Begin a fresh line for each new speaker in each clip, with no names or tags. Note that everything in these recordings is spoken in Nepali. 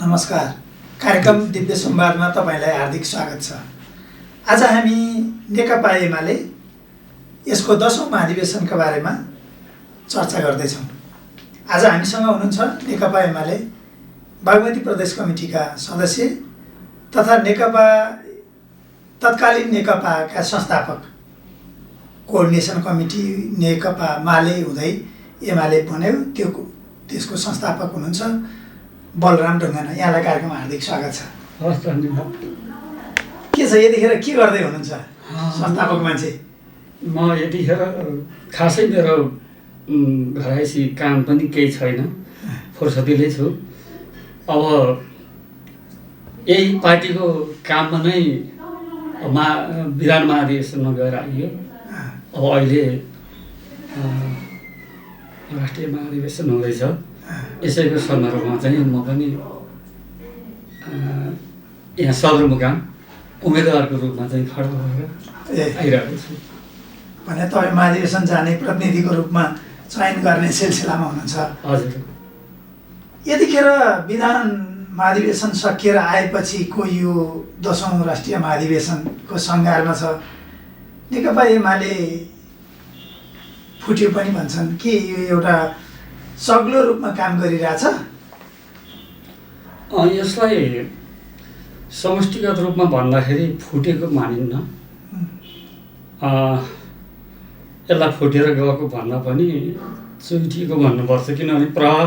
नमस्कार। कार्यक्रम दिव्य संवादमा तपाईलाई हार्दिक स्वागत छ। आज हामी नेकपा एमाले यसको 10औं महाधिवेशनका बारेमा चर्चा गर्दैछौँ। आज हामीसँग हुनुहुन्छ नेकपा एमाले बागमती प्रदेश कमिटीका सदस्य तथा तत्कालीन नेकपाका संस्थापक, कोअर्डिनेसन कमिटी नेकपा माले हुँदै एमाले बन्यो, त्यसको संस्थापक हुनुहुन्छ बलराम ढुङ्गाना। यहाँलाई कार्यक्रममा हार्दिक स्वागत छ।
हस्, धन्यवाद।
के छ, यतिखेर के गर्दै हुनुहुन्छ संस्थापक मान्छे?
म यतिखेर खासै मेरो घराइसी काम पनि केही छैन, फुर्सदिलै छु। अब यही पार्टीको काममा नै विधान महाधिवेशनमा गएर आइयो। अब अहिले राष्ट्रिय महाधिवेशन हुँदैछ। यसैको सन्दर्भमा चाहिँ म पनि यहाँ सदरमुकाम उम्मेदवारको रूपमा चाहिँ खडा भएर आइरहेको छु।
भने तपाईँ महाधिवेशन जाने प्रतिनिधिको रूपमा चयन गर्ने सिलसिलामा हुनुहुन्छ?
हजुर।
यतिखेर विधान महाधिवेशन सकिएर आएपछिको यो 10औं राष्ट्रिय महाधिवेशनको सङ्घारमा छ। नेकपा एमाले फुट्यो पनि भन्छन् कि यो एउटा सग्लो रूपमा काम गरिरहेछ?
यसलाई समष्टिगत रूपमा भन्दाखेरि फुटेको मानिन्न। यसलाई फुटेर गएको भन्दा पनि चुइटिएको भन्नुपर्छ, किनभने प्रभाव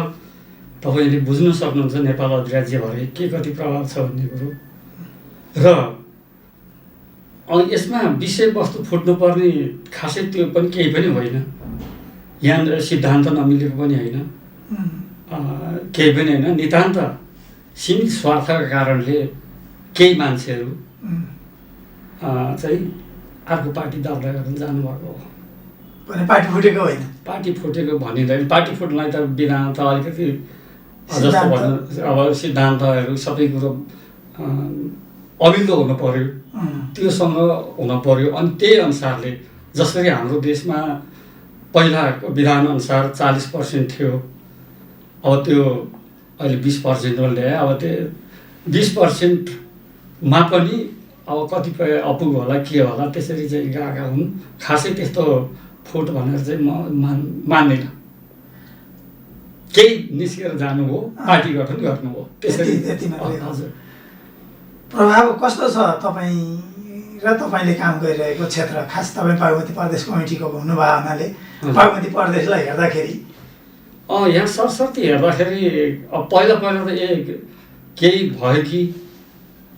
तपाईँले बुझ्न सक्नुहुन्छ नेपाल अधिराज्यभरि के कति प्रभाव छ भन्ने कुरो। र यसमा विषयवस्तु फुट्नुपर्ने खासै त्यो पनि केही पनि होइन। यहाँ सिद्धान्त नमिलेको पनि होइन, केही पनि होइन। नितान्त सीमित स्वार्थका कारणले केही मान्छेहरू चाहिँ अर्को पार्टी दर्ता गरेर जानुभएको हो।
भने पार्टी फुटेको होइन?
पार्टी फुटेको भनिँदैन। पार्टी फुट्नलाई त विधान त अलिकति जस्तो भन्नु, अब सिद्धान्तहरू सबै कुरो अमिलो हुनु पर्यो, त्योसँग हुन पर्यो। अनि त्यही अनुसारले जसरी हाम्रो देशमा पहिलाको विधानअनुसार 40% थियो, अब त्यो अहिले 20% ल्याए। अब त्यो 20%मा पनि अब कतिपय अपुग होला के होला त्यसरी चाहिँ गएका हुन्। खासै त्यस्तो फुट भनेर चाहिँ म मान्दिनँ। केही निस्केर जानु हो, पार्टी गठन गर्नु हो, त्यसरी।
हजुर। प्रभाव कस्तो छ तपाईँ र तपाईँले काम गरिरहेको क्षेत्र? खास तपाईँ बागमती प्रदेश कमिटीको हुनुभयो हुनाले बागमती प्रदेशलाई हेर्दाखेरि
यहाँ सरस्वती हेर्दाखेरि पहिला त केही भयो कि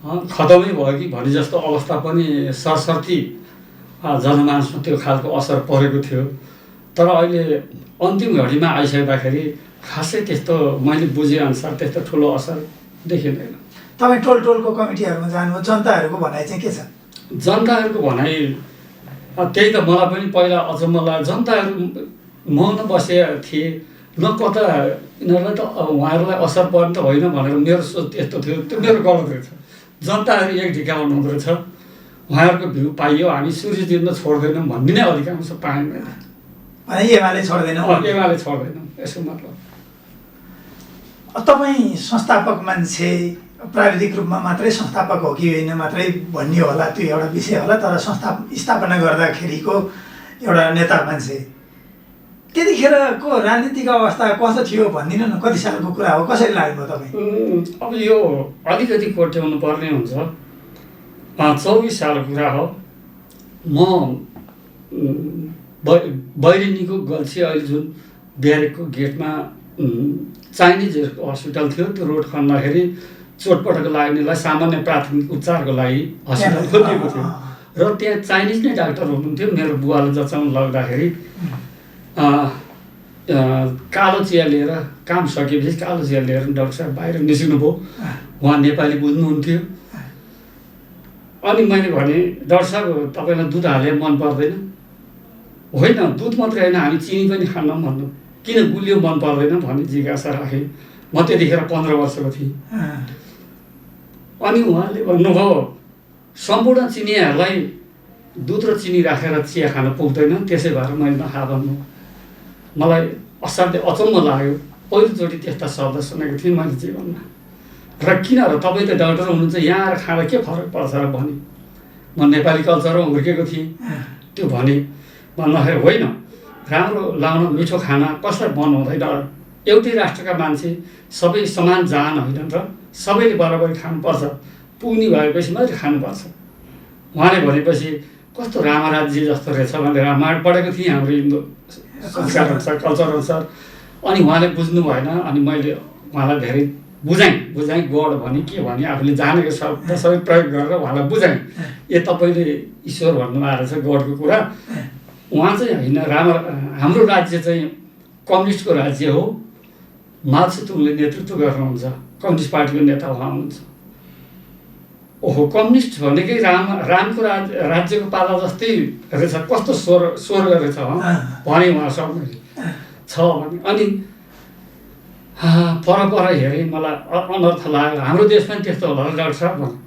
खतमै भयो कि भने जस्तो अवस्था पनि सरस्वती जनमानसमा त्यो खालको असर परेको थियो। तर अहिले अन्तिम घडीमा आइसक्दाखेरि खासै त्यस्तो मैले बुझेअनुसार त्यस्तो ठुलो असर देखिँदैन।
तपाईँ टोलको कमिटीहरूमा जानुभयो, जनताहरूको भनाइ चाहिँ के छ?
जनताहरूको भनाइ त्यही त मलाई पनि पहिला अचम्म लाग्यो। जनताहरू मौन बसेका थिए, न कता यिनीहरूलाई त उहाँहरूलाई असर पर्ने त होइन भनेर मेरो सोच त्यस्तो थियो। त्यो मेरो गलत रहेछ। जनताहरू एक ढिकामा हुनुहुँदो रहेछ, उहाँहरूको भ्यू पाइयो, हामी सूर्य दिन छोड्दैनौँ भन्ने नै अधिकांश पाएँ मैले।
भने एमाले छोड्दैन?
एमाले छोड्दैनौँ, यसको मतलब।
तपाईँ संस्थापक मान्छे, प्राविधिक रूपमा मात्रै संस्थापक हो कि होइन मात्रै भन्ने होला, त्यो एउटा विषय होला। तर स्थापना गर्दाखेरिको एउटा नेता मान्छे, त्यतिखेरको राजनीतिक अवस्था कस्तो थियो भनिदिनु न। कति सालको कुरा हो, कसरी लाग्नुभयो तपाईँ?
अब यो अलिकति कोट्याउनु पर्ने हुन्छ। 24 सालको कुरा हो। म बैरिनीको गल्छी, अहिले जुन ब्यारेकको गेटमा चाइनिज हस्पिटल थियो, त्यो रोड खन्दाखेरि चोटपटक लाग्नेलाई सामान्य प्राथमिक उपचारको लागि हस्पिटल खोलिएको थियो। र त्यहाँ चाइनिज नै डाक्टर हुनुहुन्थ्यो। मेरो बुवाले जचाउन लाग्दाखेरि कालो चिया लिएर, काम सकेपछि कालो चिया लिएर डाक्टर साहब बाहिर निस्किनुभयो। उहाँ नेपाली बुझ्नुहुन्थ्यो। अनि मैले भने, डाक्टर साहब तपाईँलाई दुध हाले मन पर्दैन? होइन, दुध मात्रै होइन, हामी चिनी पनि खान्नौँ भन्नु। किन गुलियो मन पर्दैन भन्ने जिज्ञासा राखेँ। म त्यतिखेर 15 वर्षको थिएँ। अनि उहाँले भन्नुभयो, सम्पूर्ण चिनियाहरूलाई दुध र चिनी राखेर चिया खान पुग्दैन, त्यसै भएर मैले नखा भन्नु। मलाई असाध्यै अचम्म लाग्यो। पहिलोचोटि त्यस्ता शब्द सुनेको थिएँ मैले जीवनमा। र किन र तपाईँ त डाक्टर हुनुहुन्छ, यहाँ आएर खाँदा के फरक पर्छ र भने म नेपाली कल्चरमा हुर्केको थिएँ। त्यो भने भन्दाखेरि होइन, राम्रो लाउन मिठो खाना कसलाई मन हुँदैन र एउटै राष्ट्रका मान्छे सबै समान जहान होइनन् र सबैले बराबरी खानुपर्छ, पुग्ने भएपछि मात्रै खानुपर्छ। उहाँले भनेपछि कस्तो रामराज्य जस्तो रहेछ भनेर रामायण पढेको थिएँ हाम्रो हिन्दू संस्कार अनुसार, कल्चर अनुसार। अनि उहाँले बुझ्नु भएन, अनि मैले उहाँलाई धेरै बुझाएँ गड भने के भने आफूले जानेको शब्द सबै प्रयोग गरेर उहाँलाई बुझाएँ, ए तपाईँले ईश्वर भन्नुभएको रहेछ गडको कुरा। उहाँ चाहिँ होइन, हाम्रो राज्य चाहिँ कम्युनिस्टको राज्य हो, माओ त्से-तुङले नेतृत्व गर्नुहुन्छ, कम्युनिस्ट पार्टीको नेता उहाँ हुनुहुन्छ। ओहो, कम्युनिस्ट भनेकै रामको राज्यको पाला जस्तै रहेछ, कस्तो स्वर्ग रहेछ भने उहाँ सबैले छ भने। अनि पर हेरेँ, मलाई अनर्थ लाग्यो, हाम्रो देशमा पनि त्यस्तो होला डाक्टर साहब भने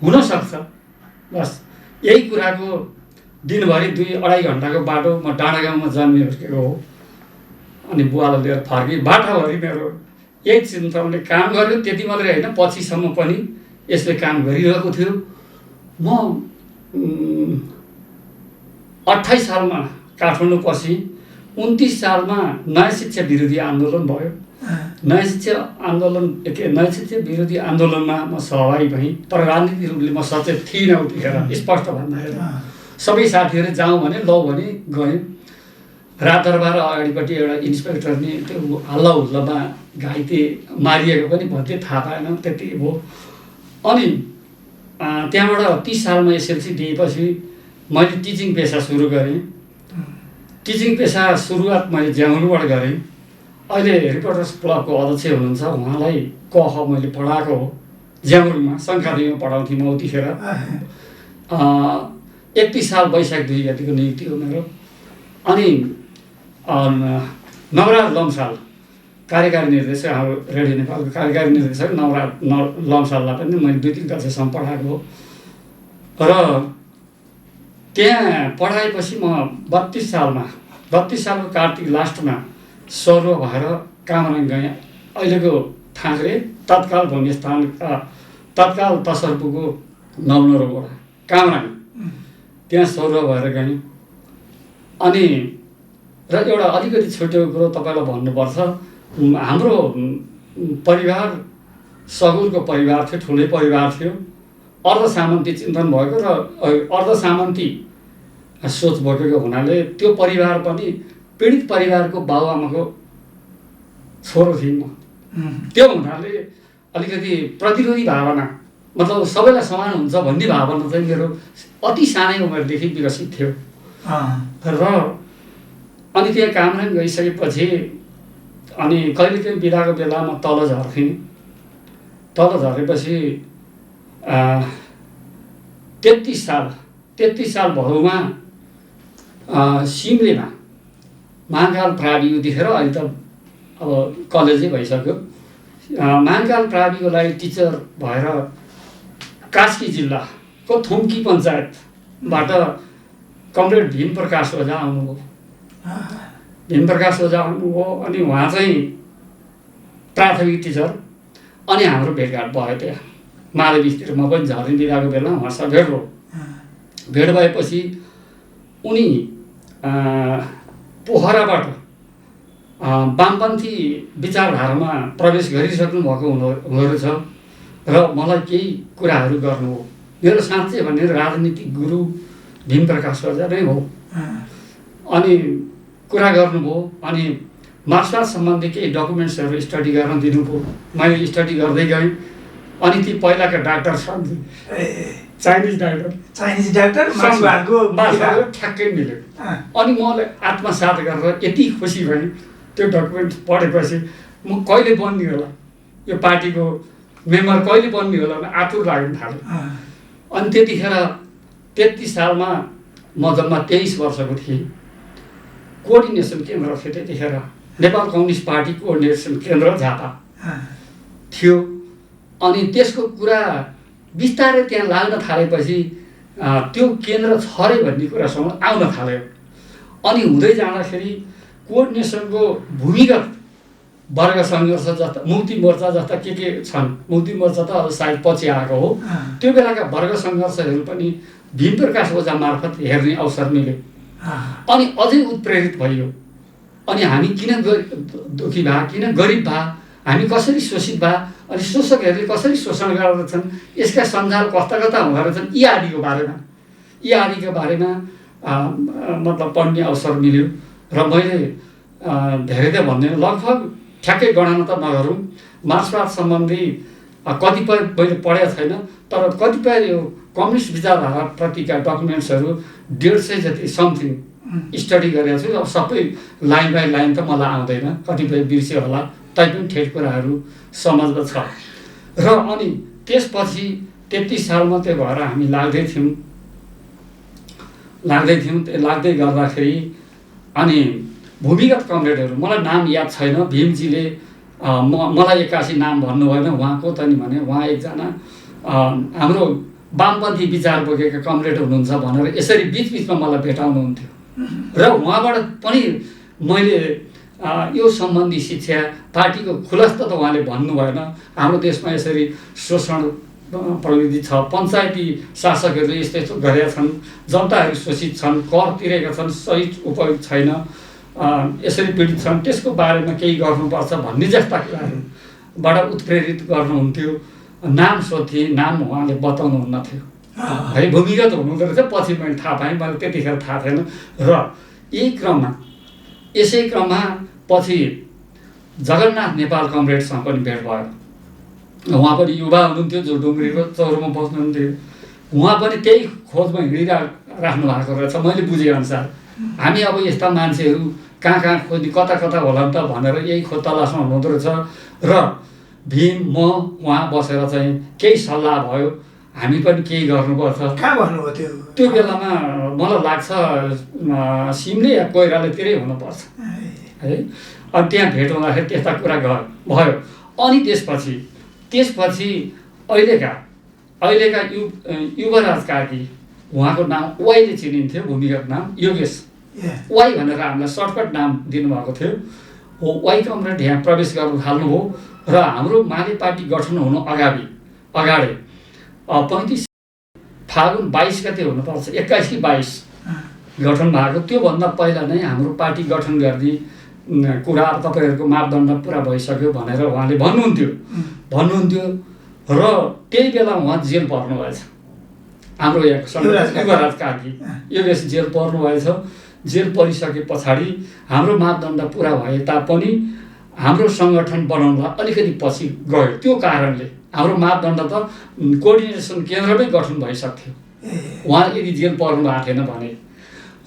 हुनसक्छ। बस यही कुराको दिनभरि 2-2.5 घन्टाको बाटो, म डाँडागाउँमा जन्मे हुर्केको हो। अनि बुवालाई लिएर फर्केँ, बाटाभरि मेरो यही चिन्ताले काम गर्यो। त्यति मात्रै होइन, पछिसम्म पनि यसले काम गरिरहेको थियो। म 28 सालमा काठमाडौँ पसेँ, 29 सालमा नयाँ शिक्षा विरोधी आन्दोलन भयो। नयाँ शिक्षा विरोधी आन्दोलनमा म सहभागी भएँ, तर राजनीतिक रूपले म सचेत थिइनँ उतिखेर। स्पष्ट भन्दाखेरि सबै साथीहरू जाउँ भने लौ भने गएँ। राजदरबार अगाडिपट्टि एउटा इन्सपेक्टरले त्यो हल्ला हुल्लामा घाइते मारिएको पनि भन्थे, थाहा पाएन, त्यति भयो। अनि त्यहाँबाट 30 सालमा एसएलसी दिएपछि मैले टिचिङ पेसा सुरु गरेँ। टिचिङ पेसा सुरुवात मैले ज्याङ्गुबाट गरेँ। अहिले रिपोर्टर्स क्लबको अध्यक्ष हुनुहुन्छ, उहाँलाई क ख मैले पढाएको हो ज्याङ्गुमा, सङ्खादीमा पढाउँथेँ म उतिखेर। 31 साल वैशाख 2 गतिको नियुक्ति हो मेरो। अनि नवराज लम्साल कार्यकारी निर्देशक, हाम्रो रेडियो नेपालको कार्यकारी निर्देशक नवराज लम्साललाई पनि मैले 2-3 कक्षासम्म पढाएको हो। र त्यहाँ पढाएपछि म 32 सालको कार्तिक लास्टमा सरुवा भएर कामराङ गएँ। अहिलेको थाङ्ग्रे तत्काल भूमिस्थान, तत्काल तसर्पुको नवनरो वडा कामराङ, त्यहाँ सरुवा भएर गएँ। अनि र एउटा अलिकति छुटेको कुरो तपाईँलाई भन्नुपर्छ, हाम्रो परिवार सगुरको परिवार थियो, ठुलै परिवार थियो। अर्धसामन्ती चिन्तन भएको र अर्धसामन्ती सोच बोकेको हुनाले त्यो परिवार पनि पीडित परिवारको बाबुआमाको छोरो थिएँ म। त्यो हुनाले अलिकति प्रतिरोधी भावना, मतलब सबैलाई समान हुन्छ भन्ने भावना चाहिँ मेरो अति सानै उमेरदेखि विकसित थियो। र अनि त्यहाँ कामराङ गइसकेपछि अनि कहिलेकाहीँ बिदाको बेलामा तल झर्थेँ। तल झरेपछि 33 साल भदौमा सिमलेमा महाकाल प्रावि उतिखेर, अहिले त अब कलेजै भइसक्यो, महाकाल प्राविको लागि टिचर भएर कास्की जिल्लाको थुम्की पञ्चायतबाट कमरेड भीमप्रकाश ओझा आउनुभयो। अनि उहाँ चाहिँ प्राथमिक टिचर। अनि हाम्रो भेटघाट भयो त्यहाँ माधवीतिर, म पनि झरेँ बिदाको बेला, उहाँसँग भेट भयो। भेट भएपछि उनी पोखराबाट वामपन्थी विचारधारामा प्रवेश गरिसक्नु भएको हुँदो रहेछ र मलाई केही कुराहरू गर्नु हो। मेरो साँच्चै भनेर राजनीतिक गुरु भीमप्रकाश ओझा नै हो। अनि कुरा गर्नुभयो। अनि मार्क्सवाद सम्बन्धी केही डकुमेन्ट्सहरू स्टडी गर्न दिनुभयो। मैले स्टडी गर्दै गएँ। अनि ती पहिलाका डाक्टर छन्, चाइनिज डाक्टर मार्क्सवादको ठ्याक्कै मिल्यो। अनि मलाई आत्मसात गरेर यति खुसी भएँ त्यो डकुमेन्ट पढेपछि, म कहिले बन्ने होला, यो पार्टीको मेम्बर कहिले बन्ने होला भने आतुर लाग्न थाल्यो। अनि त्यतिखेर 33 सालमा म जम्मा 23 वर्षको थिएँ। कोअर्डिनेसन केन्द्र थियो त्यतिखेर, नेपाल कम्युनिस्ट पार्टी कोअर्डिनेसन केन्द्र झापा थियो। अनि त्यसको कुरा बिस्तारै त्यहाँ लाग्न थालेपछि त्यो केन्द्र छ अरे भन्ने कुरासम्म आउन थाल्यो। अनि हुँदै जाँदाखेरि कोअर्डिनेसनको भूमिगत वर्ग सङ्घर्ष जस्ता मुक्ति मोर्चा जस्ता के छन्, मुक्ति मोर्चा त अब सायद पछि आएको हो, त्यो बेलाका वर्ग सङ्घर्षहरू पनि भीमप्रकाश ओझा मार्फत हेर्ने अवसर मिल्यो। अनि अझै उत्प्रेरित भइयो। अनि हामी किन दुखी भए, किन गरिब भए, हामी कसरी शोषित भए, अनि शोषकहरूले कसरी शोषण गर्दछन्, यसका सञ्जाल कस्ता कस्ता हुँदो रहेछन्, यी आदिको बारेमा मतलब पढ्ने अवसर मिल्यो। र मैले धेरै त भन्दैन, लगभग ठ्याक्कै गणना त नगरौँ, मार्क्सवाद सम्बन्धी कतिपय मैले पढेको छैन, तर कतिपय यो कम्युनिस्ट विचारधाराप्रतिका डकुमेन्ट्सहरू 150 जति समथिङ स्टडी गरेको छु। अब सबै लाइन बाई लाइन त मलाई आउँदैन, कतिपय बिर्स्यो होला, तैपनि ठेट कुराहरू समझमा छ। र अनि त्यसपछि 33 सालमा त्यो भएर हामी लाग्दै थियौँ। लाग्दै गर्दाखेरि अनि भूमिगत कमरेडहरू, मलाई नाम याद छैन, भीमजीले मलाई एक्कासी नाम भन्नु भएन, उहाँको त नि भने उहाँ एकजना हाम्रो वामपन्थी विचार बोकेका कमरेड हुनुहुन्छ भनेर यसरी बिचबिचमा मलाई भेटाउनुहुन्थ्यो। र उहाँबाट पनि मैले यो सम्बन्धी शिक्षा, पार्टीको खुलस्त त उहाँले भन्नु भएन, हाम्रो देशमा यसरी शोषण प्रविधि छ, पञ्चायती शासकहरूले यस्तो यस्तो गरेका छन्, जनताहरू शोषित छन्, कर तिरेका छन्, सही उपयोग छैन, यसरी पीडित छन्, त्यसको बारेमा केही गर्नुपर्छ भन्ने जस्ता कुराहरूबाट उत्प्रेरित गर्नुहुन्थ्यो। नाम सोध्थे, नाम उहाँले बताउनुहुन्न थियो है, भूमिगत हुनुहुँदो रहेछ। पछि मैले थाहा पाएँ, मैले त्यतिखेर थाहा थिएन। र यसै क्रममा पछि जगन्नाथ नेपाल कमरेडसँग पनि भेट भयो। उहाँ पनि युवा हुनुहुन्थ्यो, जो डुङ्ग्रीको चौरमा बस्नुहुन्थ्यो। उहाँ पनि त्यही खोजमा हिँडिराख्नु भएको रहेछ मैले बुझेअनुसार। हामी अब यस्ता मान्छेहरू कहाँ खोज्ने, कता होला त भनेर यही खोज तलासमा हुनुहुँदो रहेछ। र भीम, म, उहाँ बसेर चाहिँ केही सल्लाह भयो, हामी पनि केही गर्नुपर्छ।
कहाँ भन्नुभयो
त्यो बेलामा? मलाई लाग्छ सिमले या कोइरालातिरै हुनुपर्छ है। अनि त्यहाँ भेट हुँदाखेरि त्यस्ता कुरा भयो। अनि त्यसपछि अहिलेका युवराज कार्की, उहाँको नाम वाईले चिनिन्थ्यो, भूमिगत नाम योगेश वाई भनेर हामीलाई सर्टकट नाम दिनुभएको थियो। हो, वाई कमरेड यहाँ प्रवेश गर्नु थाल्नुभयो। र हाम्रो माले पार्टी गठन हुनु अगाडि 35 फागुन 22 गते हुनुपर्छ, 21 कि 22 गठन भएको। त्योभन्दा पहिला नै हाम्रो पार्टी गठन गर्ने कुरा, तपाईँहरूको मापदण्ड पुरा भइसक्यो भनेर उहाँले भन्नुहुन्थ्यो। र त्यही बेला उहाँ जेल पर्नुभएछ। हाम्रो यहाँ युवराज कार्की योगेश जेल पर्नुभएछ। जेल परिसके पछाडि हाम्रो मापदण्ड पुरा भए तापनि हाम्रो सङ्गठन बनाउनलाई अलिकति पछि गयो। त्यो कारणले हाम्रो मापदण्ड त कोअर्डिनेसन केन्द्रमै गठन भइसक्थ्यो, उहाँ यदि जेल पर्नु भएको थिएन भने।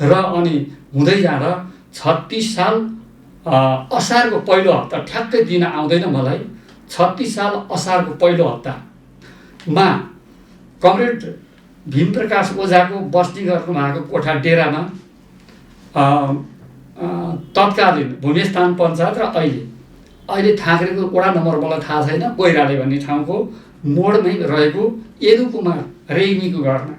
र अनि हुँदै जाँदा 36 साल असारको पहिलो हप्ता, ठ्याक्कै दिन आउँदैन मलाई, 36 साल असारको पहिलो हप्तामा कमरेड भीमप्रकाश ओझाको बस्ने गर्नुभएको कोठा डेरामा तत्कालीन भूमिस्थान पञ्चायत र अहिले थाँक्रेको वडा नम्बर मलाई थाहा छैन, कोइराले भन्ने ठाउँको मोडमै रहेको यदु कुमार रेग्मीको घरमा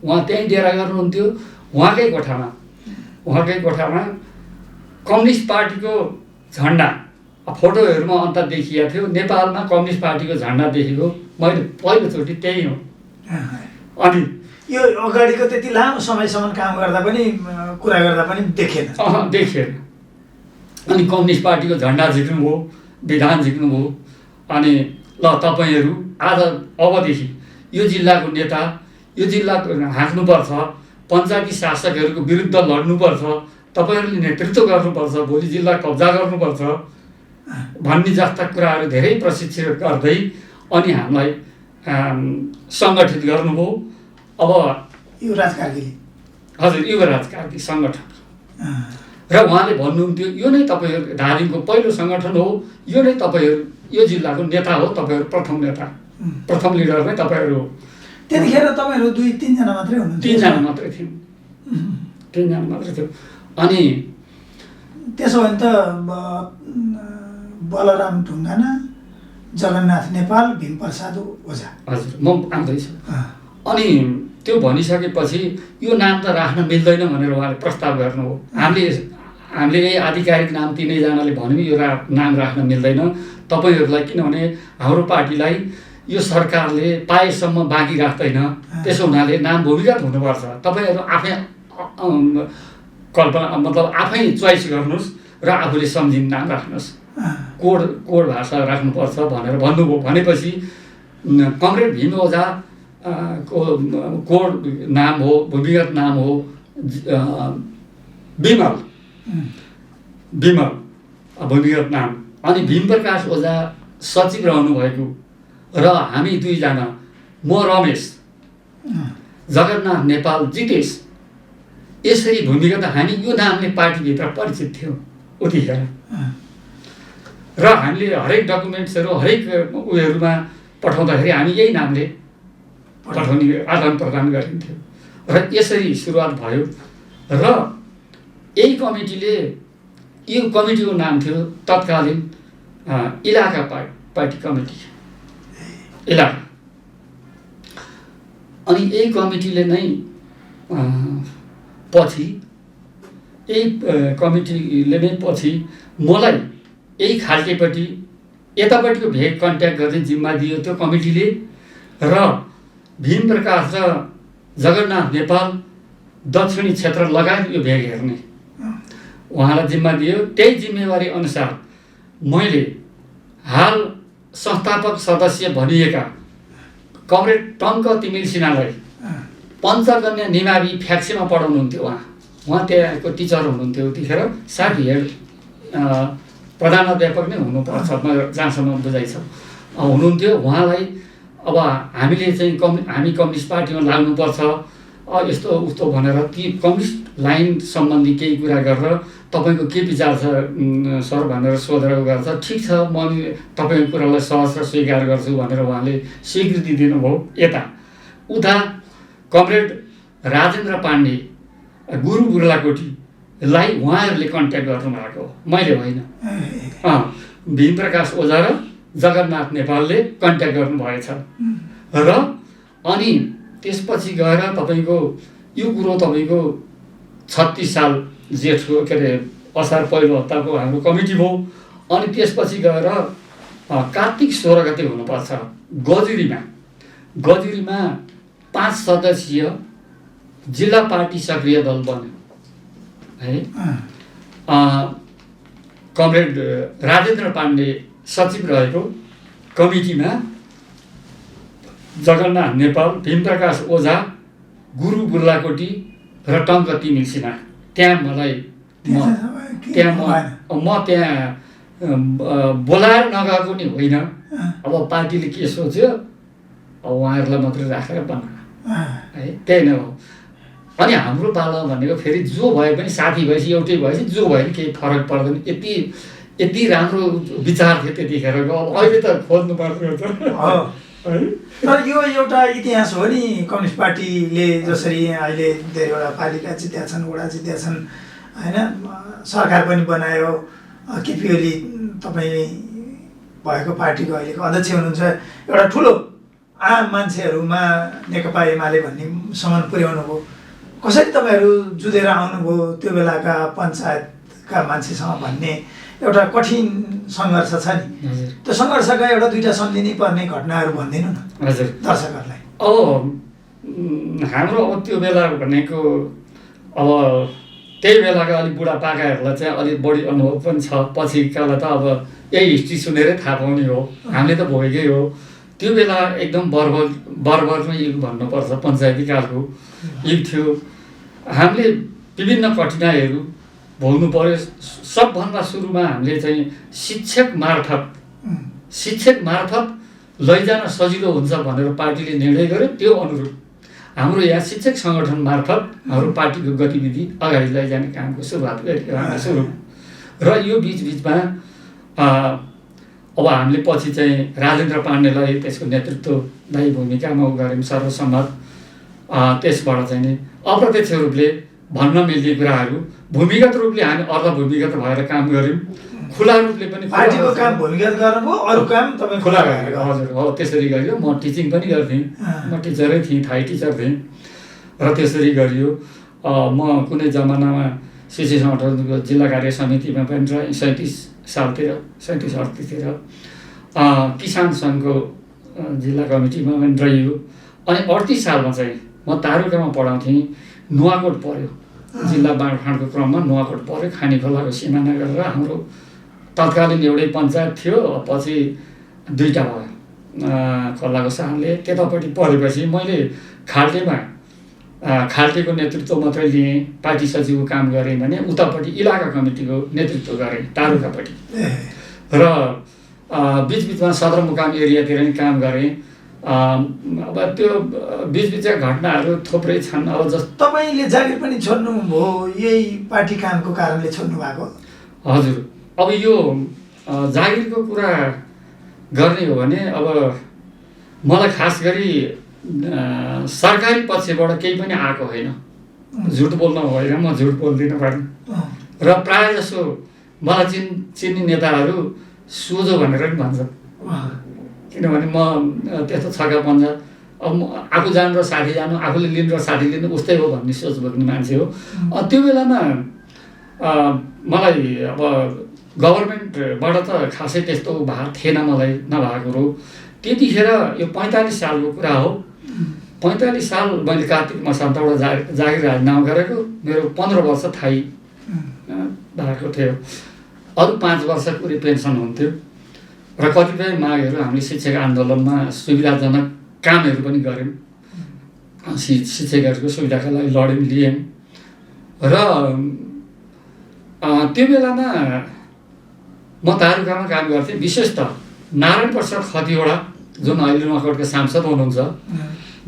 उहाँ त्यहीँ डेरा गर्नुहुन्थ्यो। उहाँकै कोठामा कम्युनिस्ट पार्टीको झन्डा, फोटोहरूमा अन्त देखिएको थियो, नेपालमा कम्युनिस्ट पार्टीको झन्डा देखेको मैले पहिलोचोटि त्यही हो। अनि
यो अगाडिको त्यति लामो समयसम्म काम गर्दा पनि, कुरा गर्दा पनि देखिएन।
अनि कम्युनिस्ट पार्टीको झन्डा झिक्नुभयो, विधान झिक्नुभयो। अनि ल तपाईँहरू आज अबदेखि यो जिल्लाको नेता, यो जिल्लाको हाँक्नुपर्छ, पञ्चायती शासकहरूको विरुद्ध लड्नुपर्छ, तपाईँहरूले नेतृत्व गर्नुपर्छ, भोलि जिल्ला कब्जा गर्नुपर्छ भन्ने जस्ता कुराहरू धेरै प्रशिक्षित गर्दै अनि हामीलाई सङ्गठित गर्नुभयो। अब
युवराज कार्कीले,
हजुर, युवराज कार्की सङ्गठन। र उहाँले भन्नुहुन्थ्यो, यो नै तपाईँहरू धादिङको पहिलो सङ्गठन हो, यो नै तपाईँहरू यो जिल्लाको नेता हो, तपाईँहरू प्रथम नेता, प्रथम लिडर नै तपाईँहरू हो।
त्यतिखेर तपाईँहरू 2-3 जना मात्रै हुनुहुन्थ्यो?
3 जना मात्रै थियौँ, 3 जना मात्रै थियौँ। अनि
त्यसो भने त बलराम ढुङ्गाना, जगन्नाथ नेपाल, भीमप्रसाद ओझा।
हजुर, म आउँदैछु। अनि त्यो भनिसकेपछि यो नाम त राख्न मिल्दैन भनेर उहाँले प्रस्ताव गर्नुभयो। हामीले हामीले यही आधिकारिक नाम तिनैजनाले भन्यौँ यो नाम राख्न मिल्दैन तपाईँहरूलाई, किनभने हाम्रो पार्टीलाई यो सरकारले पाएसम्म बाँकी राख्दैन। त्यसो हुनाले नाम भूमिगत हुनुपर्छ। तपाईँहरू आफै कल्पना मतलब आफै चोइस गर्नुहोस् र आफूले सम्झिने नाम राख्नुहोस्, कोड भाषा राख्नुपर्छ भनेर भन्नुभयो। भनेपछि कमरेड भीम ओझा को कोड नाम हो, भूमिगत नाम हो विमल भूमिगत नाम। अनि भीम प्रकाश ओझा सचिव रहनु भएको र हामी दुईजना, म रमेश, जगन्नाथ नेपाल जितेश, यसरी भूमिगत हामी यो नामले पार्टीभित्र परिचित थियौँ उतिखेर। र हामीले हरेक डकुमेन्ट्सहरू हरेक उयोहरूमा पठाउँदाखेरि हामी यही नामले पठाउने आदान प्रदान गरिन्थ्यो र यसरी सुरुवात भयो। र यही कमिटीले, यो कमिटीको नाम थियो तत्कालीन इलाका पार्टी कमिटी इलाका। अनि यही कमिटीले नै पछि मलाई यही खाल्केपट्टि यतापट्टिको भेग कन्ट्याक्ट गर्ने जिम्मा दियो त्यो कमिटीले। र भीम प्रकाश र जगन्नाथ नेपाल दक्षिणी क्षेत्र लगायत यो भेग हेर्ने उहाँलाई जिम्मा दियो। त्यही जिम्मेवारी अनुसार मैले हाल संस्थापक सदस्य भनिएका कमरेड टङ्क तिमिल सिन्हालाई पञ्चकन्या निमावि फ्याक्सीमा पढाउनुहुन्थ्यो। उहाँ त्यहाँको टिचर हुनुहुन्थ्यो उतिखेर, साथ हेड प्रधानाध्यापक नै हुनुपर्छ जहाँसम्म बुझाइ छ हुनुहुन्थ्यो। उहाँलाई अब हामीले चाहिँ हामी कम्युनिस्ट पार्टीमा लाग्नुपर्छ यस्तो उस्तो भनेर ती कम्युनिस्ट लाइन सम्बन्धी केही कुरा गरेर तपाईँको के विचार छ सर भनेर सोधेर गर्छ। ठिक छ, म तपाईँको कुरालाई सहज र स्वीकार गर्छु भनेर उहाँले स्वीकृति दिनुभयो। यता उता कमरेड राजेन्द्र पाण्डे, गुरु बुर्लाकोटीलाई उहाँहरूले कन्ट्याक्ट गर्नुभएको, मैले होइन। भीम प्रकाश ओझा र जगन्नाथ नेपालले कन्ट्याक्ट गर्नुभएछ। र अनि त्यसपछि गएर तपाईँको यो कुरो तपाईँको 36 साल जेठको के अरे असार पहिलो हप्ताको हाम्रो कमिटी भयो। अनि त्यसपछि गएर कार्तिक 16 गते हुनुपर्छ गजुरीमा 5 सदस्यीय जिल्ला पार्टी सक्रिय दल बन्यो है। कमरेड राजेन्द्र पाण्डे सचिव रहेको कमिटीमा जगन्नाथ नेपाल, भीम प्रकाश ओझा, गुरु बुर्लाकोटी र टङ्क तिमिल सिन्हा। त्यहाँ मलाई म त्यहाँ बोलाएर नगएको नि होइन। अब पार्टीले के सोच्यो, अब उहाँहरूलाई मात्रै राखेर बना है, त्यही नै हो। अनि हाम्रो पाला भनेको फेरि जो भए पनि साथी भएपछि एउटै भएपछि जो भए पनि केही फरक पर्दैन। यति राम्रो विचार थियो त्यतिखेरको। अब अहिले त खोज्नु पर्छ है।
तर यो एउटा इतिहास हो नि, कम्युनिस्ट पार्टीले जसरी अहिले धेरैवटा पालिका जित्या छन्, वडा जित्या छन् होइन, सरकार पनि बनायो। केपी ओली तपाईँ भएको पार्टीको अहिलेको अध्यक्ष हुनुहुन्छ। एउटा ठुलो आम मान्छेहरूमा नेकपा एमाले भन्नेसम्म पुर्याउनु भयो। कसरी तपाईँहरू जुधेर आउनुभयो त्यो बेलाका पञ्चायतका मान्छेसँग भन्ने एउटा कठिन सङ्घर्ष छ नि। त्यो सङ्घर्षका एउटा दुईवटा सम्झिनै पर्ने घटनाहरू भनिदिनु न
हजुर
दर्शकहरूलाई।
अब हाम्रो अब त्यो बेला भनेको अब त्यही बेलाका अलिक बुढापाकाहरूलाई चाहिँ अलिक बढी अनुभव पनि छ। पछिकालाई त अब यही हिस्ट्री सुनेरै थाहा पाउने हो, हामीले त भोगेकै हो। त्यो बेला एकदम बर्बरमै युग भन्नुपर्छ, पञ्चायती कालको युग थियो। हामीले विभिन्न कठिनाइहरू भोग्नु पर्यो। सबभन्दा सुरुमा हामीले चाहिँ शिक्षक मार्फत लैजान सजिलो हुन्छ भनेर पार्टीले निर्णय गर्यो। त्यो अनुरूप हाम्रो यहाँ शिक्षक सङ्गठन मार्फत हाम्रो पार्टीको गतिविधि अगाडि लैजाने कामको सुरुवात गरेको हामीले सुरु। र यो बिचबिचमा अब हामीले पछि चाहिँ राजेन्द्र पाण्डेलाई त्यसको नेतृत्वदायी भूमिकामा गऱ्यौँ सर्वसम्मत। त्यसबाट चाहिँ नि अप्रत्यक्ष रूपले भन्न मिल्ने कुराहरू भूमिगत रूपले हामी अर्धभूमिगत भएर काम गऱ्यौँ। खुला रूपले पनि
पार्टीको काम भूमिगत गर्नुभयो, अरू काम तपाईँ
खुला गरेर। हजुर हो, त्यसरी गरियो। म टिचिङ पनि गर्थेँ, म टिचरै थिएँ, थाई टिचर थिएँ र त्यसरी गरियो। म कुनै जमानामा शिक्षक सङ्गठनको जिल्ला कार्य समितिमा पनि रहेँ 37-38 किसान सङ्घको जिल्ला कमिटीमा पनि रहियो। अनि 38 सालमा चाहिँ म तारुकामा पढाउँथेँ। नुवाकोट पऱ्यो, जिल्ला बाँडफाँडको क्रममा नुवाकोट पऱ्यो। खानी खोलाको सिमाना गरेर हाम्रो तत्कालीन एउटै पञ्चायत थियो, पछि 2टा भयो खोलाको सालले। त्यतापट्टि पढेपछि मैले खाल्टेको नेतृत्व मात्रै लिएँ, पार्टी सचिवको काम गरेँ भने उतापट्टि इलाका कमिटीको नेतृत्व गरेँ तारुकापट्टि। र बिचबिचमा सदरमुकाम एरियातिर पनि काम गरेँ। अब त्यो बिचबिचका घटनाहरू थुप्रै छन्। अब जस्तो
तपाईँले जागिर पनि छोड्नुभयो, यही पार्टी कामको कारणले छोड्नु भएको?
हजुर, अब यो जागिरको कुरा गर्ने हो भने अब मलाई खास गरी सरकारी पक्षबाट केही पनि आएको होइन। झुट बोल्न होइन, म झुट बोल्दिनँ पनि। र प्रायः जसो मलाई चिन्ने नेताहरू सोझो भनेर पनि भन्छन्, किनभने म त्यस्तो छक्का पन्जा अब आफू जानु र साथी जानु, आफूले लिनु र साथी लिनु उस्तै हो भन्ने सोच बोक्ने मान्छे हो। त्यो बेलामा मलाई अब गभर्मेन्टबाट त खासै त्यस्तो भएको थिएन, मलाई नभएको कुरो। त्यतिखेर यो 45 सालको कुरा हो। 45 साल मैले कार्तिक मसान्तबाट जागिर राजीनामा गरेको। मेरो 15 वर्ष थाई भएको थियो। अरू 5 वर्ष पुरै पेन्सन हुन्थ्यो। र कतिपय मागहरू हामीले शिक्षक आन्दोलनमा सुविधाजनक कामहरू पनि गऱ्यौँ। शिक्षकहरूको सुविधाका लागि लड्यौँ, लियौँ। र त्यो बेलामा म तारुकामा काम गर्थेँ। विशेष त नारायण प्रसाद खतिवडा जुन अहिले नुवाकोटका सांसद हुनुहुन्छ,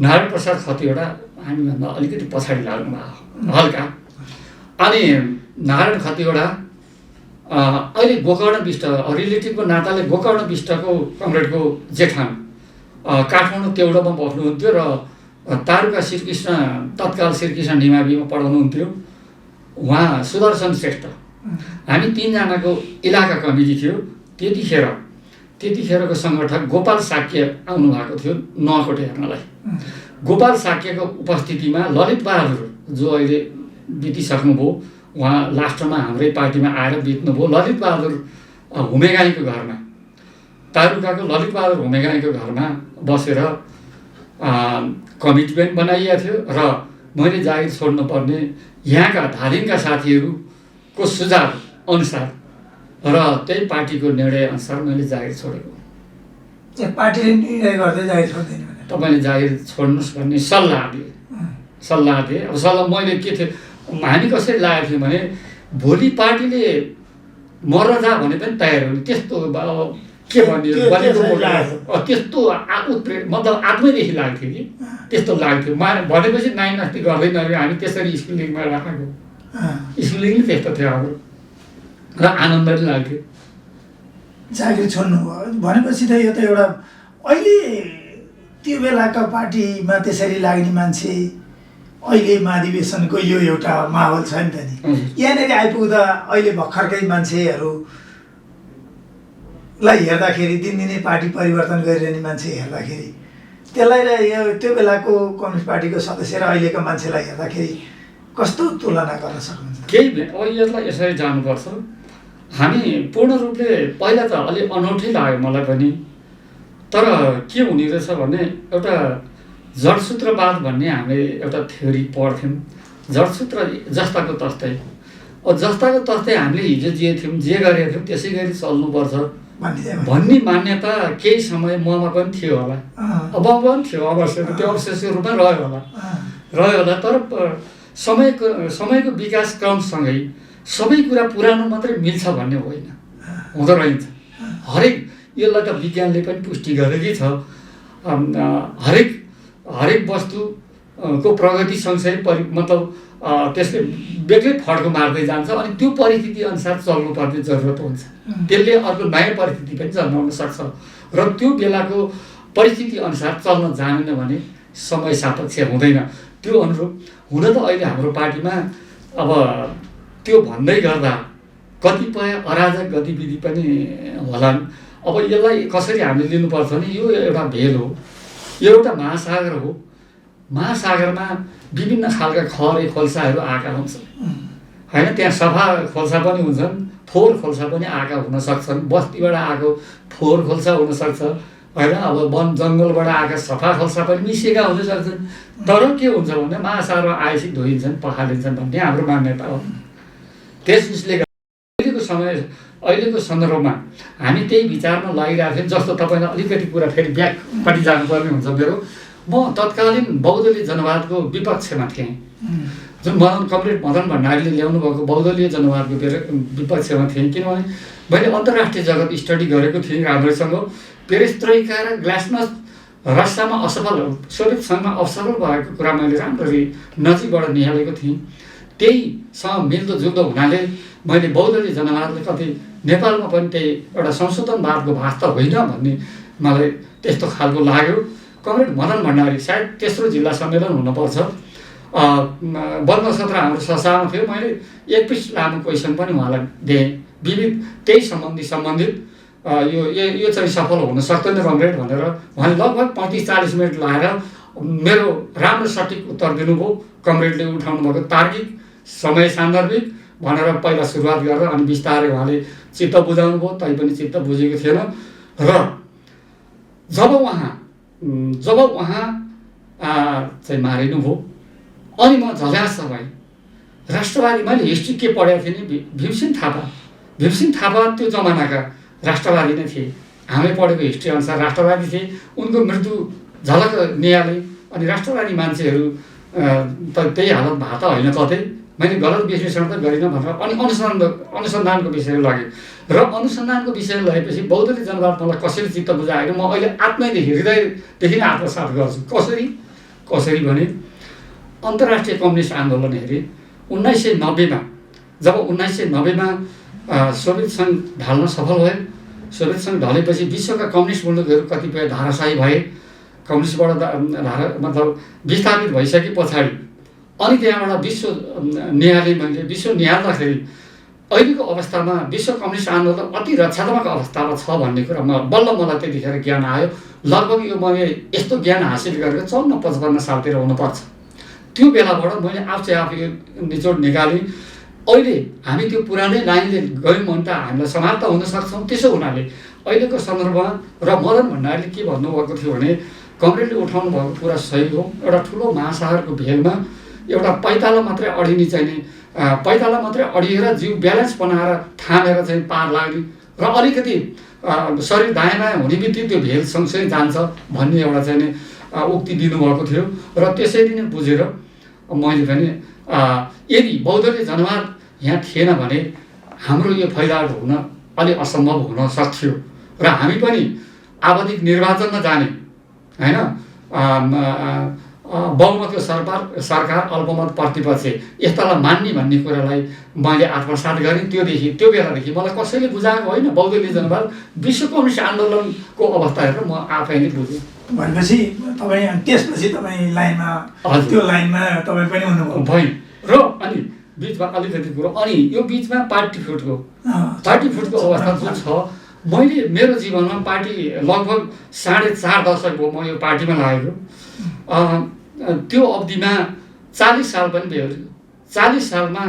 नारायण प्रसाद खतिवडा हामीभन्दा अलिकति पछाडि लाग्नु भएको हल्का। अनि नारायण खतिवडा अहिले गोकर्ण विष्ट रिलेटिभको नाताले गोकर्ण विष्टको कमरेडको जेठान काठमाडौँ तेउडोमा बस्नुहुन्थ्यो र तारुका श्रीकृष्ण तत्काल श्रीकृष्ण निमाविमा पढाउनुहुन्थ्यो। उहाँ सुदर्शन श्रेष्ठ, हामी 3 जनाको इलाका कमिटी थियो। त्यतिखेरको सङ्गठक गोपाल साक्य आउनु भएको थियो नुवाकोट हेर्नलाई। गोपाल साक्यको उपस्थितिमा ललित बहादुर जो अहिले बितिसक्नुभयो, उहाँ लास्टमा हाम्रै पार्टीमा आएर बित्नुभयो। ललित बहादुर हुमेगाईको घरमा, तारुकाको ललित बहादुर हुमेगाईको घरमा बसेर कमिटी पनि बनाइएको थियो। र मैले जागिर छोड्नुपर्ने यहाँका धादिङका साथीहरूको सुझाव अनुसार र त्यही पार्टीको निर्णय अनुसार मैले जागिर छोडेको।
पार्टीले निर्णय गर्दै जागिर छोड्दैन भने
तपाईँले जागिर छोड्नुहोस् भन्ने सल्लाह दिए। अब सल्लाह मैले के थियो, हामी कसरी लागेको थियौँ भने भोलि पार्टीले मर जा भने पनि तयार हुने, त्यस्तो के भन्ने त्यस्तो मतलब आत्मैदेखि लाग्थ्यो कि त्यस्तो लाग्थ्यो। भनेपछि नाइ नास्ति गर्दैन, हामी त्यसरी स्कुलिङमा राखेको। स्कुलिङ नै त्यस्तो थियो हाम्रो र आनन्द पनि लाग्थ्यो।
जागिर छोड्नु भनेपछि त यो त एउटा अहिले त्यो बेलाका पार्टीमा त्यसरी लाग्ने मान्छे, अहिले महाधिवेशनको यो एउटा माहौल छ नि त नि। यहाँनिर आइपुग्दा अहिले भर्खरकै मान्छेहरूलाई हेर्दाखेरि दिनदिनै पार्टी परिवर्तन गरिरहने मान्छे हेर्दाखेरि त्यसलाई यो त्यो बेलाको कम्युनिस्ट पार्टीको सदस्य र अहिलेको मान्छेलाई हेर्दाखेरि कस्तो तुलना गर्न सक्नुहुन्छ?
केही अब यसलाई यसरी जानुपर्छ। हामी पूर्ण रूपले पहिला त अलि अनौठै लाग्यो मलाई पनि। तर के हुने रहेछ भने एउटा जडसूत्रवाद भन्ने हामीले एउटा थ्योरी पढ्थ्यौँ। जडसूत्र जस्ताको तस्तै, अब जस्ताको तस्तै हामीले हिजो जे थियौँ, जे गरेका थियौँ त्यसै गरी चल्नुपर्छ भन्ने मान्यता केही समय ममा पनि थियो होला, अब पनि थियो अवश्य, त्यो अवश्यको रूपमा रह्यो होला। तर समयको विकास क्रमसँगै सबै कुरा पुरानो मात्रै मिल्छ भन्ने होइन, हुँदो रहन्छ। हरेक यसलाई त विज्ञानले पनि पुष्टि गरेकै छ। हरेक वस्तुको प्रगति सँगसँगै मतलब त्यसले बेग्लै फड्को मार्दै जान्छ। अनि त्यो परिस्थिति अनुसार चल्नुपर्ने जरुरत हुन्छ। त्यसले अर्को नयाँ परिस्थिति पनि जन्माउन सक्छ र त्यो बेलाको परिस्थिति अनुसार चल्न जानेन भने समय सापेक्ष हुँदैन। त्यो अनुरूप हुन त अहिले हाम्रो पार्टीमा अब त्यो भन्दै गर्दा कतिपय अराजक गतिविधि पनि होलान्। अब यसलाई कसरी हामीले लिनुपर्छ भने यो एउटा भेल हो, यो एउटा महासागर हो। महासागरमा विभिन्न खालका खरे खोल्साहरू आएका हुन्छन्। होइन, त्यहाँ सफा खोल्सा पनि हुन्छन्, फोहोर खोल्सा पनि आएका हुन सक्छन्, बस्तीबाट आएको फोहोर खोल्सा हुनसक्छ होइन, अब वन जङ्गलबाट आएका सफा खोल्सा पनि मिसिएका हुन सक्छन्। तर के हुन्छ भने महासागरमा आएपछि धोइन्छन्, पखालिन्छन् भन्ने हाम्रो मान्यता हो। त्यस उसले अहिलेको सन्दर्भमा हामी त्यही विचारमा लागिरहेको थियौँ। जस्तो तपाईँलाई अलिकति कुरा फेरि ब्याकपट्टि जानुपर्ने हुन्छ मेरो। म तत्कालीन बहुदलीय जनवादको विपक्षमा थिएँ। जुन कमरेड मदन भण्डारीले ल्याउनु भएको बहुदलीय जनवादको विपक्षमा थिएँ, किनभने मैले अन्तर्राष्ट्रिय जगत स्टडी गरेको थिएँ राम्रैसँग। पेरेस्ट्रोइका र ग्लासनोस्ट रसियामा असफल, सोभियत सङ्घमा असफल भएको कुरा मैले राम्ररी नजिकबाट निहालेको थिएँ। त्यहीसँग मिल्दोजुल्दो हुनाले मैले बहुदलीय जनवादले कति नेपालमा पनि त्यही एउटा संशोधनवादको भाष त होइन भन्ने मलाई त्यस्तो खालको लाग्यो। कमरेड मदन भण्डारी सायद तेस्रो जिल्ला सम्मेलन हुनुपर्छ, बन्द सत्र हाम्रो संस्थामा थियो। मैले एक पृष्ठ लामो क्वेसन पनि उहाँलाई दिएँ, विविध त्यही सम्बन्धित यो चाहिँ सफल हुन सक्दैन कमरेड भनेर। उहाँले लगभग 35-40 मिनट लाएर मेरो राम्रो सठिक उत्तर दिनुभयो। कमरेडले उठाउनु भएको तार्किक समय सान्दर्भिक भनेर पहिला सुरुवात गरेर अनि बिस्तारै उहाँले चित्त बुझाउनु भयो, तैपनि चित्त बुझेको थिएन। र जब उहाँ चाहिँ मारिनुभयो अनि म झल्यास भएँ। राष्ट्रवादी, मैले हिस्ट्री के पढेको थिएँ नि, भीमसेन थापा त्यो जमानाका राष्ट्रवादी नै थिए। हामीले पढेको हिस्ट्री अनुसार राष्ट्रवादी थिए। उनको मृत्यु झलक निहाले अनि राष्ट्रवादी मान्छेहरू त त्यही हालत भए त होइन कतै। मैले गलत विश्लेषण त गरिनँ भनेर अनि अनुसन्धानको विषय लगेँ र अनुसन्धानको विषय लगेपछि बहुदलीय जनवाद मलाई कसरी चित्त बुझाएर म अहिले आत्मैदेखि हृदयदेखि नै आत्मसात गर्छु। कसरी भने अन्तर्राष्ट्रिय कम्युनिस्ट आन्दोलन हेरेँ 1990मा। जब 1990मा सोभियत सङ्घ ढल्न सफल भयो, सोभियत सङ्घ ढलेपछि विश्वका कम्युनिस्ट मुलुकहरू कतिपय धाराशाही भए, कम्युनिस्टबाट मतलब विस्थापित भइसके पछाडि अनि त्यहाँबाट विश्व निहाल्दाखेरि अहिलेको अवस्थामा विश्व कम्युनिस्ट आन्दोलन अति रक्षात्मक अवस्थामा छ भन्ने कुरा मलाई त्यतिखेर ज्ञान आयो। लगभग यो मैले यस्तो ज्ञान हासिल गरेको 54-55 सालतिर हुनुपर्छ। त्यो बेलाबाट मैले आफै यो निचोड निकालेँ। अहिले हामी त्यो पुरानै लाइनले गयौँ भने त हामीलाई समाप्त हुन सक्छौँ। त्यसो हुनाले अहिलेको सन्दर्भमा र मदन भण्डारीले के भन्नुभएको थियो भने कमरेडले उठाउनु भएको कुरा सही हो। एउटा ठुलो महासागरको भेलमा एउटा पैताला मात्रै अडिने चाहिने, पैताला मात्रै अडिएर जिउ ब्यालेन्स बनाएर थामेर चाहिँ पार लाग्ने र अलिकति शरीर दायाँ बायाँ हुने बित्तिकै त्यो भेल सँगसँगै जान्छ भन्ने एउटा चाहिँ उक्ति दिनुभएको थियो। र त्यसरी नै बुझेर मैले पनि यदि बहुदलीय जनवाद यहाँ थिएन भने हाम्रो यो फैलावट हुन अलि असम्भव हुन सक्थ्यो र हामी पनि आवधिक निर्वाचनमा जाने होइन, बहुमतको सरकार अल्पमत प्रतिपक्ष यस्तालाई मान्ने भन्ने कुरालाई मैले आत्मसात गरेँ। त्यो बेलादेखि मलाई कसैले बुझाएको होइन। बहुदलीय जनवाद विश्व कम्युनिस्ट आन्दोलनको अवस्था हेरेर म आफै नै बुझेँ।
भनेपछि तपाईँ त्यसपछि तपाईँ त्यो लाइनमा तपाईँ पनि हुनुभयो
भएँ। र अनि बिचमा अलिकति कुरो, अनि यो बिचमा पार्टी फुटको अवस्था जुन छ, मैले मेरो जीवनमा पार्टी लगभग 4.5 दशक भयो म यो पार्टीमा लागेको। त्यो अवधिमा 40 साल पनि बेहोर्यो। 40 सालमा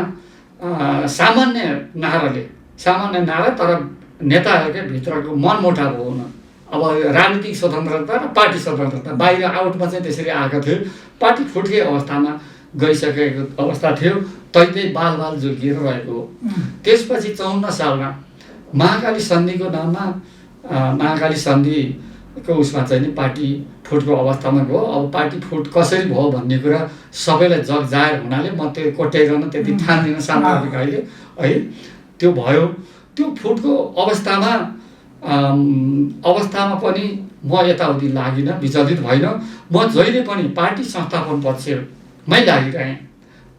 सामान्य नारा तर नेताहरूकै भित्रको मनमुटाव हुन, अब राजनीतिक स्वतन्त्रता र पार्टी स्वतन्त्रता बाहिर आउटमा चाहिँ त्यसरी आएको थियो। पार्टी फुट्के अवस्थामा गइसकेको अवस्था थियो, तैँले बाल जोगिएर रहेको हो। त्यसपछि 54 सालमा महाकाली सन्धिको नाममा महाकाली सन्धिको उसमा चाहिँ नि पार्टी फुटको अवस्थामा गयो। अब पार्टी फुट कसरी भयो भन्ने कुरा सबैलाई जग जाहेर हुनाले म त्यो कोट्याइरहन त्यति ठान्दिनँ सान्दर्भिक अहिले है। त्यो भयो। त्यो फुटको अवस्थामा पनि म यताउति लागिनँ, विचलित भइनँ। म जहिले पनि पार्टी संस्थापन पक्षमै लागिरहेँ।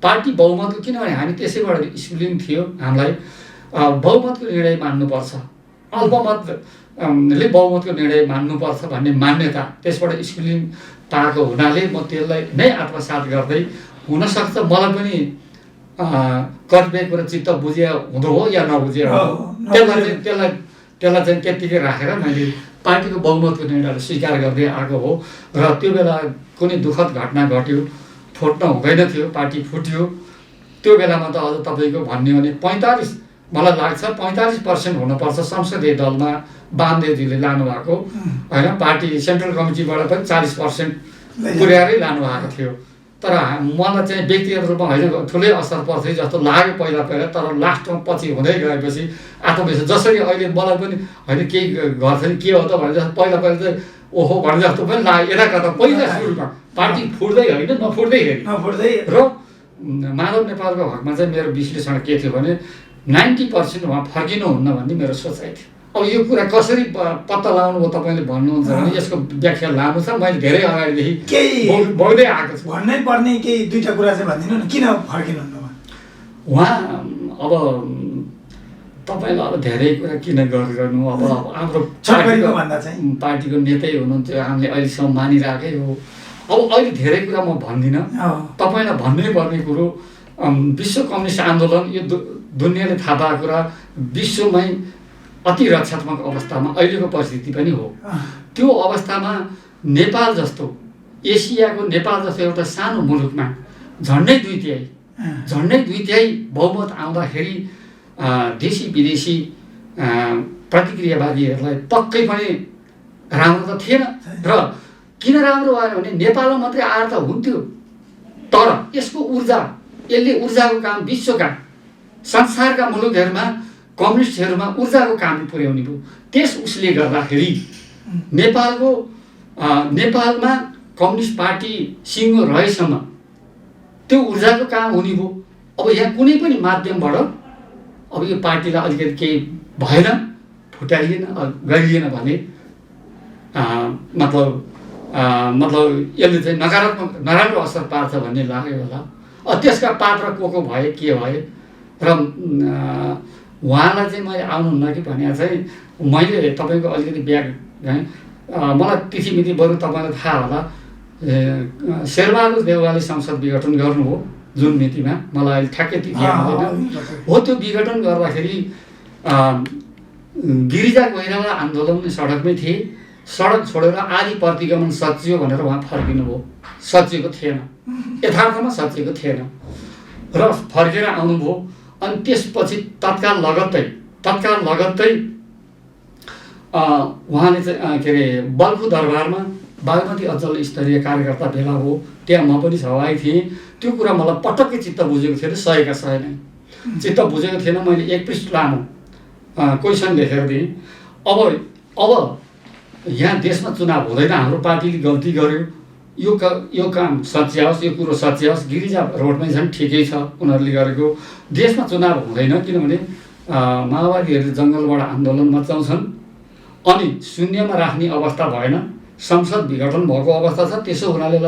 पार्टी बहुमतको, किनभने हामी त्यसैबाट स्कुलिङ थियो, हामीलाई बहुमतको निर्णय मान्नुपर्छ, अल्पमतले बहुमतको निर्णय मान्नुपर्छ भन्ने मान्यता त्यसबाट स्कुलिङ पाएको हुनाले म त्यसलाई नै आत्मसात गर्दै हुनसक्छ मलाई पनि कतिपय कुरा चित्त बुझे हुँदो हो या नबुझे हो, त्यसलाई चाहिँ त्यत्तिकै राखेर मैले पार्टीको बहुमतको निर्णयलाई स्वीकार गर्दै आएको हो। र त्यो बेला कुनै दुःखद घटना घट्यो, फुट्न हुँदैन थियो, पार्टी फुट्यो। त्यो बेलामा त अझ तपाईँको भन्ने हो भने 45 मलाई लाग्छ 45% हुनुपर्छ संसदीय दलमा वामदेवजीले लानुभएको होइन। पार्टी सेन्ट्रल कमिटीबाट पनि 40% पुर्याएरै लानुभएको थियो। तर मलाई चाहिँ व्यक्तिगत रूपमा होइन ठुलै असर पर्थ्यो जस्तो लाग्यो पहिला तर लास्टमा पछि हुँदै गएपछि आत्मविश्वास जसरी अहिले मलाई पनि होइन केही गर्छ नि के हो त भने जस्तो पहिला चाहिँ ओहो भने जस्तो पनि लाग्यो। यता कता पहिला सुरुमा पार्टी फुट्दै होइन नफुट्दै र माधव नेपालको हकमा चाहिँ मेरो विश्लेषण के थियो भने 90% उहाँ फर्किनुहुन्न भन्ने मेरो सोचाइ थियो। अब यो कुरा कसरी पत्ता लगाउनु हो तपाईँले भन्नुहुन्छ भने यसको व्याख्या लामो छ। मैले धेरै अगाडिदेखि
केही
बढ्दै आएको छु।
भन्नै पर्ने केही दुईवटा कुरा चाहिँ भनिदिनु न, किन फर्किनुहुन्न
उहाँ? अब तपाईँलाई अब धेरै कुरा किन गरिरहनु, अब हाम्रो पार्टीको नेतै हुनुहुन्थ्यो, हामीले अहिलेसम्म मानिरहेकै हो। अब अहिले धेरै कुरा म भन्दिनँ, तपाईँलाई भन्नै पर्ने कुरो विश्व कम्युनिस्ट आन्दोलन यो दुनियाँले थाहा पाएको कुरा विश्वमै अति रक्षात्मक अवस्थामा अहिलेको परिस्थिति पनि हो। त्यो अवस्थामा नेपाल जस्तो एसियाको नेपाल जस्तो एउटा सानो मुलुकमा झन्डै दुई तिहाई बहुमत आउँदाखेरि देशी विदेशी प्रतिक्रियावादीहरूलाई पक्कै पनि राम्रो त थिएन। र किन राम्रो भएन भने नेपालमा मात्रै आएर त हुन्थ्यो, तर यसको यसले ऊर्जाको काम विश्वका संसारका मुलुकहरूमा कम्युनिस्टहरूमा ऊर्जाको काम पुर्याउने भयो। उसले गर्दाखेरि नेपालमा कम्युनिस्ट पार्टी सिङ्गो रहेसम्म त्यो ऊर्जाको काम हुने भयो। अब यहाँ कुनै पनि माध्यमबाट अब यो पार्टीलाई अलिकति केही भएन, फुटाइएन, गरिएन भने मतलब यसले चाहिँ नराम्रो असर पार्छ भन्ने लाग्यो होला। त्यसका पात्र को भए के भए र उहाँलाई चाहिँ मैले आउनुहुन्न कि भने चाहिँ मैले तपाईँको अलिकति ब्याग मलाई तिथिमिति बरु तपाईँलाई थाहा होला, शेरबहादुर देउवाले संसद विघटन गर्नुभयो जुन मितिमा, मलाई अहिले ठ्याक्कै तिथि आउँदैन हो। त्यो विघटन गर्दाखेरि गिरिजा कोइराला आन्दोलन सडकमै थिए। सडक छोडेर आदि प्रतिगमन सचियो भनेर उहाँ फर्किनुभयो, सचिएको थिएन, यथार्थमा सचिएको थिएन र फर्केर आउनुभयो। अनि त्यसपछि तत्काल लगत्तै उहाँले चाहिँ के अरे बल्खु दरबारमा बागमती अञ्चल स्तरीय कार्यकर्ता भेला हो, त्यहाँ म पनि सहभागी थिएँ। त्यो कुरा मलाई पटक्कै चित्त बुझेको थिएन, सहीका सही नै चित्त बुझेको थिएन। मैले 1 पृष्ठ लामो क्वेसन लेखेर दिएँ। अब यहाँ देशमा चुनाव हुँदैन, हाम्रो पार्टीले गल्ती गर्यो, यो काम सच्याओस्, यो कुरो सच्याओस्। गिरिजा रोडमै झन् ठिकै छ उनीहरूले गरेको। देशमा चुनाव हुँदैन किनभने माओवादीहरूले जङ्गलबाट आन्दोलन मचाउँछन् अनि शून्यमा राख्ने अवस्था भएन, संसद विघटन भएको अवस्था छ। त्यसो हुनाले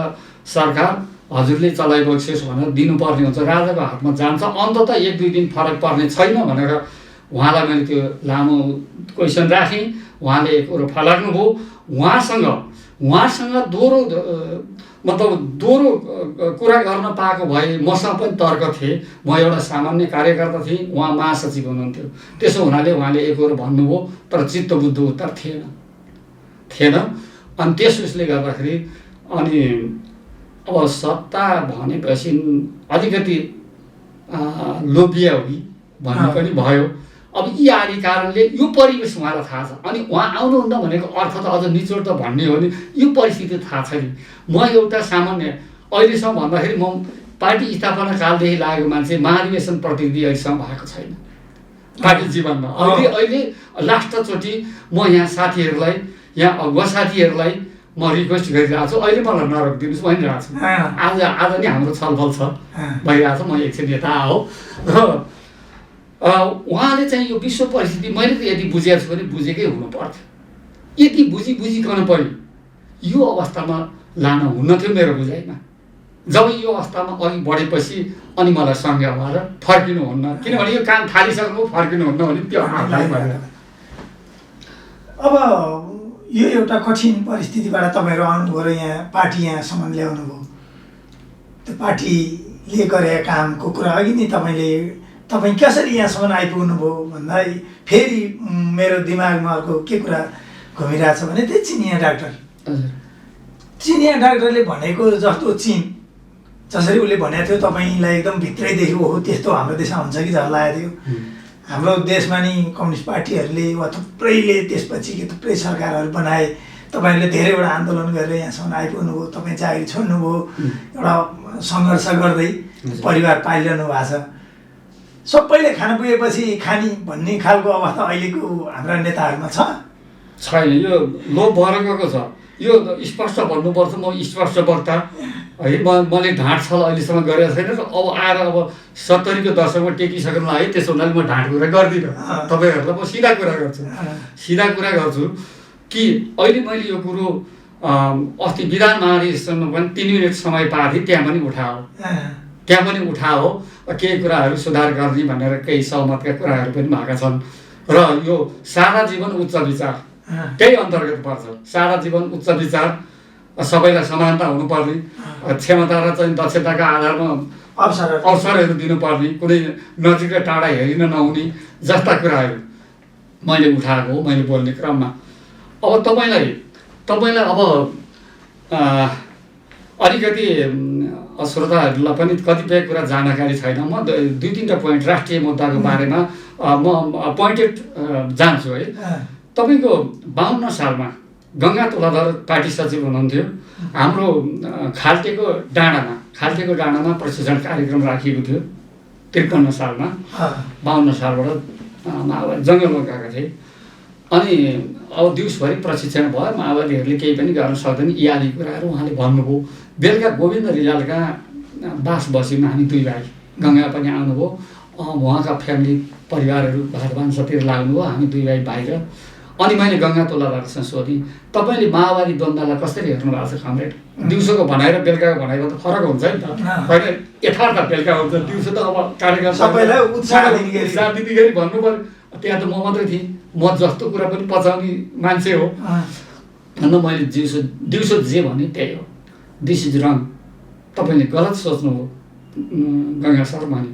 सरकार हजुरले चलाइबक्सियोस् भनेर दिनुपर्ने हुन्छ, राजाको हातमा जान्छ। अन्ततः 1-2 दिन फरक पर्ने छैन भनेर उहाँलाई मैले त्यो लामो क्वेसन राखेँ। उहाँले एक कुरो फलाग्नुभयो। उहाँसँग दोहोरो कुरा गर्न पाएको भए मसँग पनि तर्क थिए। म एउटा सामान्य कार्यकर्ता थिएँ, उहाँ महासचिव हुनुहुन्थ्यो। त्यसो हुनाले उहाँले एक कुरो भन्नुभयो, तर चित्तबुद्ध उत्तर थिएन। अनि उसले गर्दाखेरि अनि अब सत्ता भनेपछि अलिकति लोभिया हो कि भन्ने पनि भयो। अब यी आदि कारणले यो परिवेश उहाँलाई थाहा छ। अनि उहाँ आउनुहुन्न भनेको अर्थ त अझ निचोड त भन्ने हो भने यो परिस्थिति थाहा छैन। म एउटा सामान्य अहिलेसम्म भन्दाखेरि म पार्टी स्थापना कालदेखि लागेको मान्छे, महाधिवेशन प्रतिनिधि अहिलेसम्म भएको छैन पार्टी जीवनमा। अहिले लास्टचोटि म यहाँ साथीहरूलाई, यहाँ अगुवा साथीहरूलाई म रिक्वेस्ट गरिरहेको छु, अहिले मलाई नरोकिदिनुहोस् भनिरहेको छु। आज नि हाम्रो छलफल छ भइरहेको छ, म एकछिन यता हो। र उहाँले चाहिँ यो विश्व परिस्थिति मैले त यदि बुझेको छु भने बुझेकै हुनु पर्थ्यो। यति बुझिकन पनि यो अवस्थामा लान हुन्न थियो मेरो बुझाइमा। जब यो अवस्थामा अघि बढेपछि अनि मलाई सँगै भएर फर्किनुहुन्न, किनभने यो काम थालिसक्नु फर्किनुहुन्न भने त्यो हामीलाई भयो।
अब यो एउटा कठिन परिस्थितिबाट तपाईँहरू आउनुभयो र यहाँ पार्टी यहाँसम्म ल्याउनु भयो। त्यो पार्टीले गरेका कामको कुरा अघि नै तपाईँ कसरी यहाँसम्म आइपुग्नु भयो भन्दा फेरि मेरो दिमागमा अर्को के कुरा घुमिरहेछ भने त्यही चिनिया डाक्टरले भनेको जस्तो जसरी उसले भनेको थियो तपाईँलाई एकदम भित्रैदेखि हो त्यस्तो हाम्रो देशमा हुन्छ कि जस्तो लागेको थियो। हाम्रो देशमा नि कम्युनिस्ट पार्टीहरूले वा थुप्रैले त्यसपछि थुप्रै सरकारहरू बनाए। तपाईँहरूले धेरैवटा आन्दोलन गरेर यहाँसम्म आइपुग्नुभयो, तपाईँ चाकरी छोड्नुभयो, एउटा सङ्घर्ष गर्दै परिवार पालिरहनु भएको छ। सबैले खान पुगेपछि खाने भन्ने खालको अवस्था अहिलेको हाम्रा नेताहरूमा
छैन। यो लोप भएर गएको छ। यो स्पष्ट भन्नुपर्छ, म स्पष्ट वक्ता है। मैले ढाँट छल अहिलेसम्म गरेको छैन र अब आएर अब 70 को दशकमा टेकिसक्नु है, त्यसो हुनाले म ढाँट कुरा गर्दिनँ। तपाईँहरूलाई म सिधा कुरा गर्छु कि अहिले मैले यो कुरो अस्ति विधान महाधिवेशनमा पनि 3 मिनट समय पाएको थिएँ, त्यहाँ पनि उठाओ केही कुराहरू सुधार गर्ने भनेर केही सहमतका कुराहरू पनि भएका छन्। र यो सादा जीवन उच्च विचार त्यही अन्तर्गत पर्छ। सादा जीवन उच्च विचार, सबैलाई समानता हुनुपर्ने, क्षमता र चाहिँ दक्षताका आधारमा अवसरहरू दिनुपर्ने, कुनै नजिक र टाढा हेरिन नहुने जस्ता कुराहरू मैले उठाएको हो मैले बोल्ने क्रममा। अब तपाईँलाई अब अलिकति श्रोताहरूलाई पनि कतिपय कुरा जानकारी छैन। म 2-3टा पोइन्ट राष्ट्रिय मुद्दाको बारेमा म पोइन्टेड जान्छु है। तपाईँको 52 सालमा गङ्गा तुलाधर पार्टी सचिव हुनुहुन्थ्यो। हाम्रो खाल्टेको डाँडामा प्रशिक्षण कार्यक्रम राखिएको थियो 53 सालमा। 52 सालबाट माओवादी जङ्गलमा गएका थिए। अनि अब दिउँसभरि प्रशिक्षण भयो, माओवादीहरूले केही पनि गर्न सक्दैन यी आदि कुराहरू उहाँले भन्नुभयो। बेलुका गोविन्द रिजालका बास बस्यौँ हामी 2 भाइ। गङ्गा पनि आउनुभयो, उहाँका फ्यामिली परिवारहरू भातभान्सातिर लाग्नुभयो, हामी 2 भाइ बाहिर। अनि मैले गङ्गा तुलाधरसँग सोधेँ, तपाईँले माओवादी द्वन्द्वलाई कसरी हेर्नु भएको छ कमरेड? दिउँसोको भनाइ र बेलुकाको भनाइमा त फरक हुन्छ नि त होइन? यथार्थ बेलुका हुन्छ, दिउँसो त अब कार्यकर्ता उत्साह दिँदाखेरि भन्नु पऱ्यो। त्यहाँ त म मात्रै थिएँ, म जस्तो कुरा पनि पचाउने मान्छे हो। अन्त मैले दिउँसो जे भने त्यही हो, दिस इज रङ, तपाईँले गलत सोच्नुभयो गङ्गा सर भने।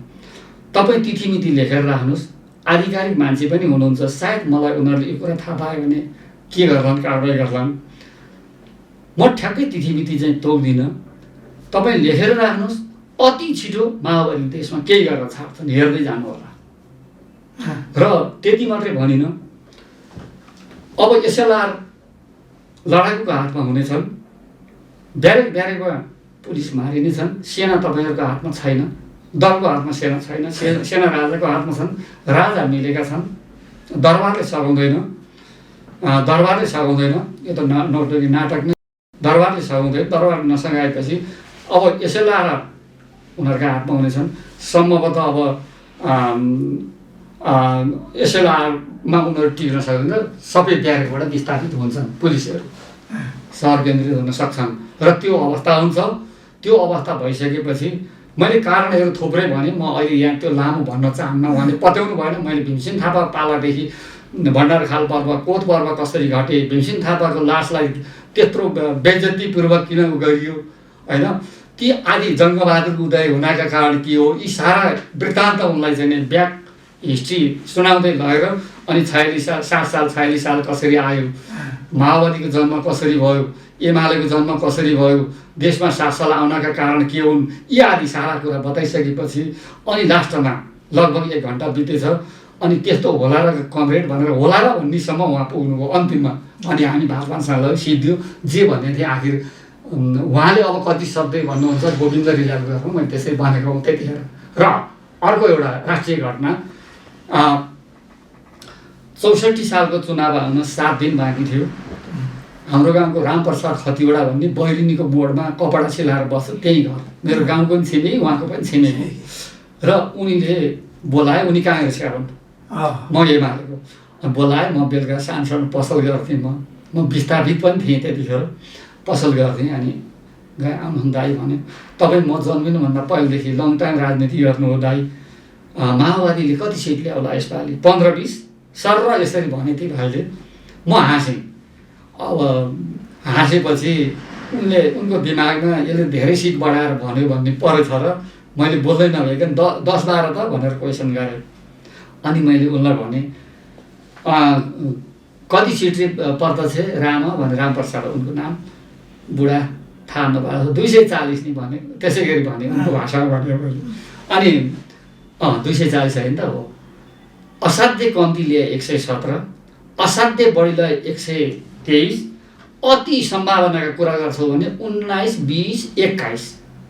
तपाईँ तिथिमिति लेखेर राख्नुहोस्, आधिकारिक मान्छे पनि हुनुहुन्छ, सायद मलाई उनीहरूले यो कुरा थाहा पायो भने के गर्लान्, कारवाही गर्लान्। म ठ्याक्कै तिथिमिति चाहिँ तोक्दिनँ, तपाईँ लेखेर राख्नुहोस्। अति छिटो माओवादी देशमा केही गरेर छाड्छन्, हेर्दै जानु होला। र त्यति मात्रै भनिनँ, अब एसएलआर लडाकुको हातमा हुनेछन्, ब्यारेकमा पुलिस मारिनेछन्, सेना तपाईँहरूको हातमा छैन, दलको हातमा सेना छैन, सेना राजाको हातमा छन्, राजा मिलेका छन्, दरबारले सघाउँदैन, यो त नौटंकी नाटक नै। दरबारले सघाउँदैन, दरबारले नसघाएपछि अब एसएलआर उनीहरूका हातमा हुनेछन्। सम्भवतः अब एसएलआरमा उनीहरू टिक्न सक्दैन, सबै ब्यारेकबाट विस्थापित हुन्छन् पुलिसहरू, सहर केन्द्रित हुन सक्छन् र त्यो अवस्था हुन्छ। त्यो अवस्था भइसकेपछि मैले कारणहरू थुप्रै भने, म अहिले यहाँ त्यो लामो भन्न चाहन्न, उहाँले पत्याउनु भएन। मैले भीमसेन थापा पालादेखि भण्डारखाल पर्व, कोत पर्व कसरी घटे, भीमसेन थापाको लासलाई त्यत्रो बेइज्जतीपूर्वक किन गरियो होइन, ती आदि जङ्गबहादुर उदय हुनाका कारण के हो, यी सारा वृत्तान्त उनलाई चाहिँ ब्याक हिस्ट्री सुनाउँदै लगेर अनि 7 साल कसरी आयो, माओवादीको जन्म कसरी भयो, एमालेको जन्म कसरी भयो, देशमा 7 साल आउनका कारण के हुन्, यी आदि सारा कुरा बताइसकेपछि अनि लास्टमा लगभग 1 घन्टा बितेछ। अनि त्यस्तो होला र कमरेड भनेर होला र भन्नेसम्म उहाँ पुग्नुभयो अन्तिममा। अनि हामी भातभान्सालाई सिद्धियो जे भन्ने थिएँ। आखिर उहाँले अब कति शब्दै भन्नुहुन्छ गोविन्द रिजालको, मैले त्यसै भनेको हुँ त्यतिखेर। र अर्को एउटा राष्ट्रिय घटना, 64 सालको चुनाव आउन 7 दिन बाँकी थियो। हाम्रो गाउँको रामप्रसाद खतिवडा भन्ने बैरिनीको बोर्डमा कपडा सिलाएर बस्छ, त्यही घर मेरो गाउँको पनि छिमेकी, उहाँको पनि छिमेकी। र उनीले बोलाए, उनी काङ्ग्रेस हुन्, म एमालेको। बोलाए, म बेलुका सानो पसल गर्थेँ, म विस्थापित पनि थिएँ त्यतिखेर, पसल गर्थेँ। अनि गएँ, आउनु दाई भने, तपाईँ म जन्मिनुभन्दा पहिलेदेखि लङ टाइम राजनीति गर्नु हो दाई, माओवादीले कति सिट ल्याउला यसपालि, 15-20 सर र यसरी भने थिएँ भाइले। म हाँसेँ। अब हाँसेपछि उनको दिमागमा यसले धेरै सिट बढाएर भन्यो भन्ने परेछ र मैले बोल्दै नभइकन 10-12 त भनेर क्वेसन गरेँ। अनि मैले उनलाई भने कति सिट पर्दछ राम भनेर, रामप्रसाद उनको नाम, बुढा थाहा नपाएको 240 नि भने त्यसै गरी भने उनको भाषामा भने मैले अनि 240 होइन त हो असाध्य कम्ती लिए 117 असाध्य बढीलाई 123 अति सम्भावनाका कुरा गर्छौ भने 19 20 21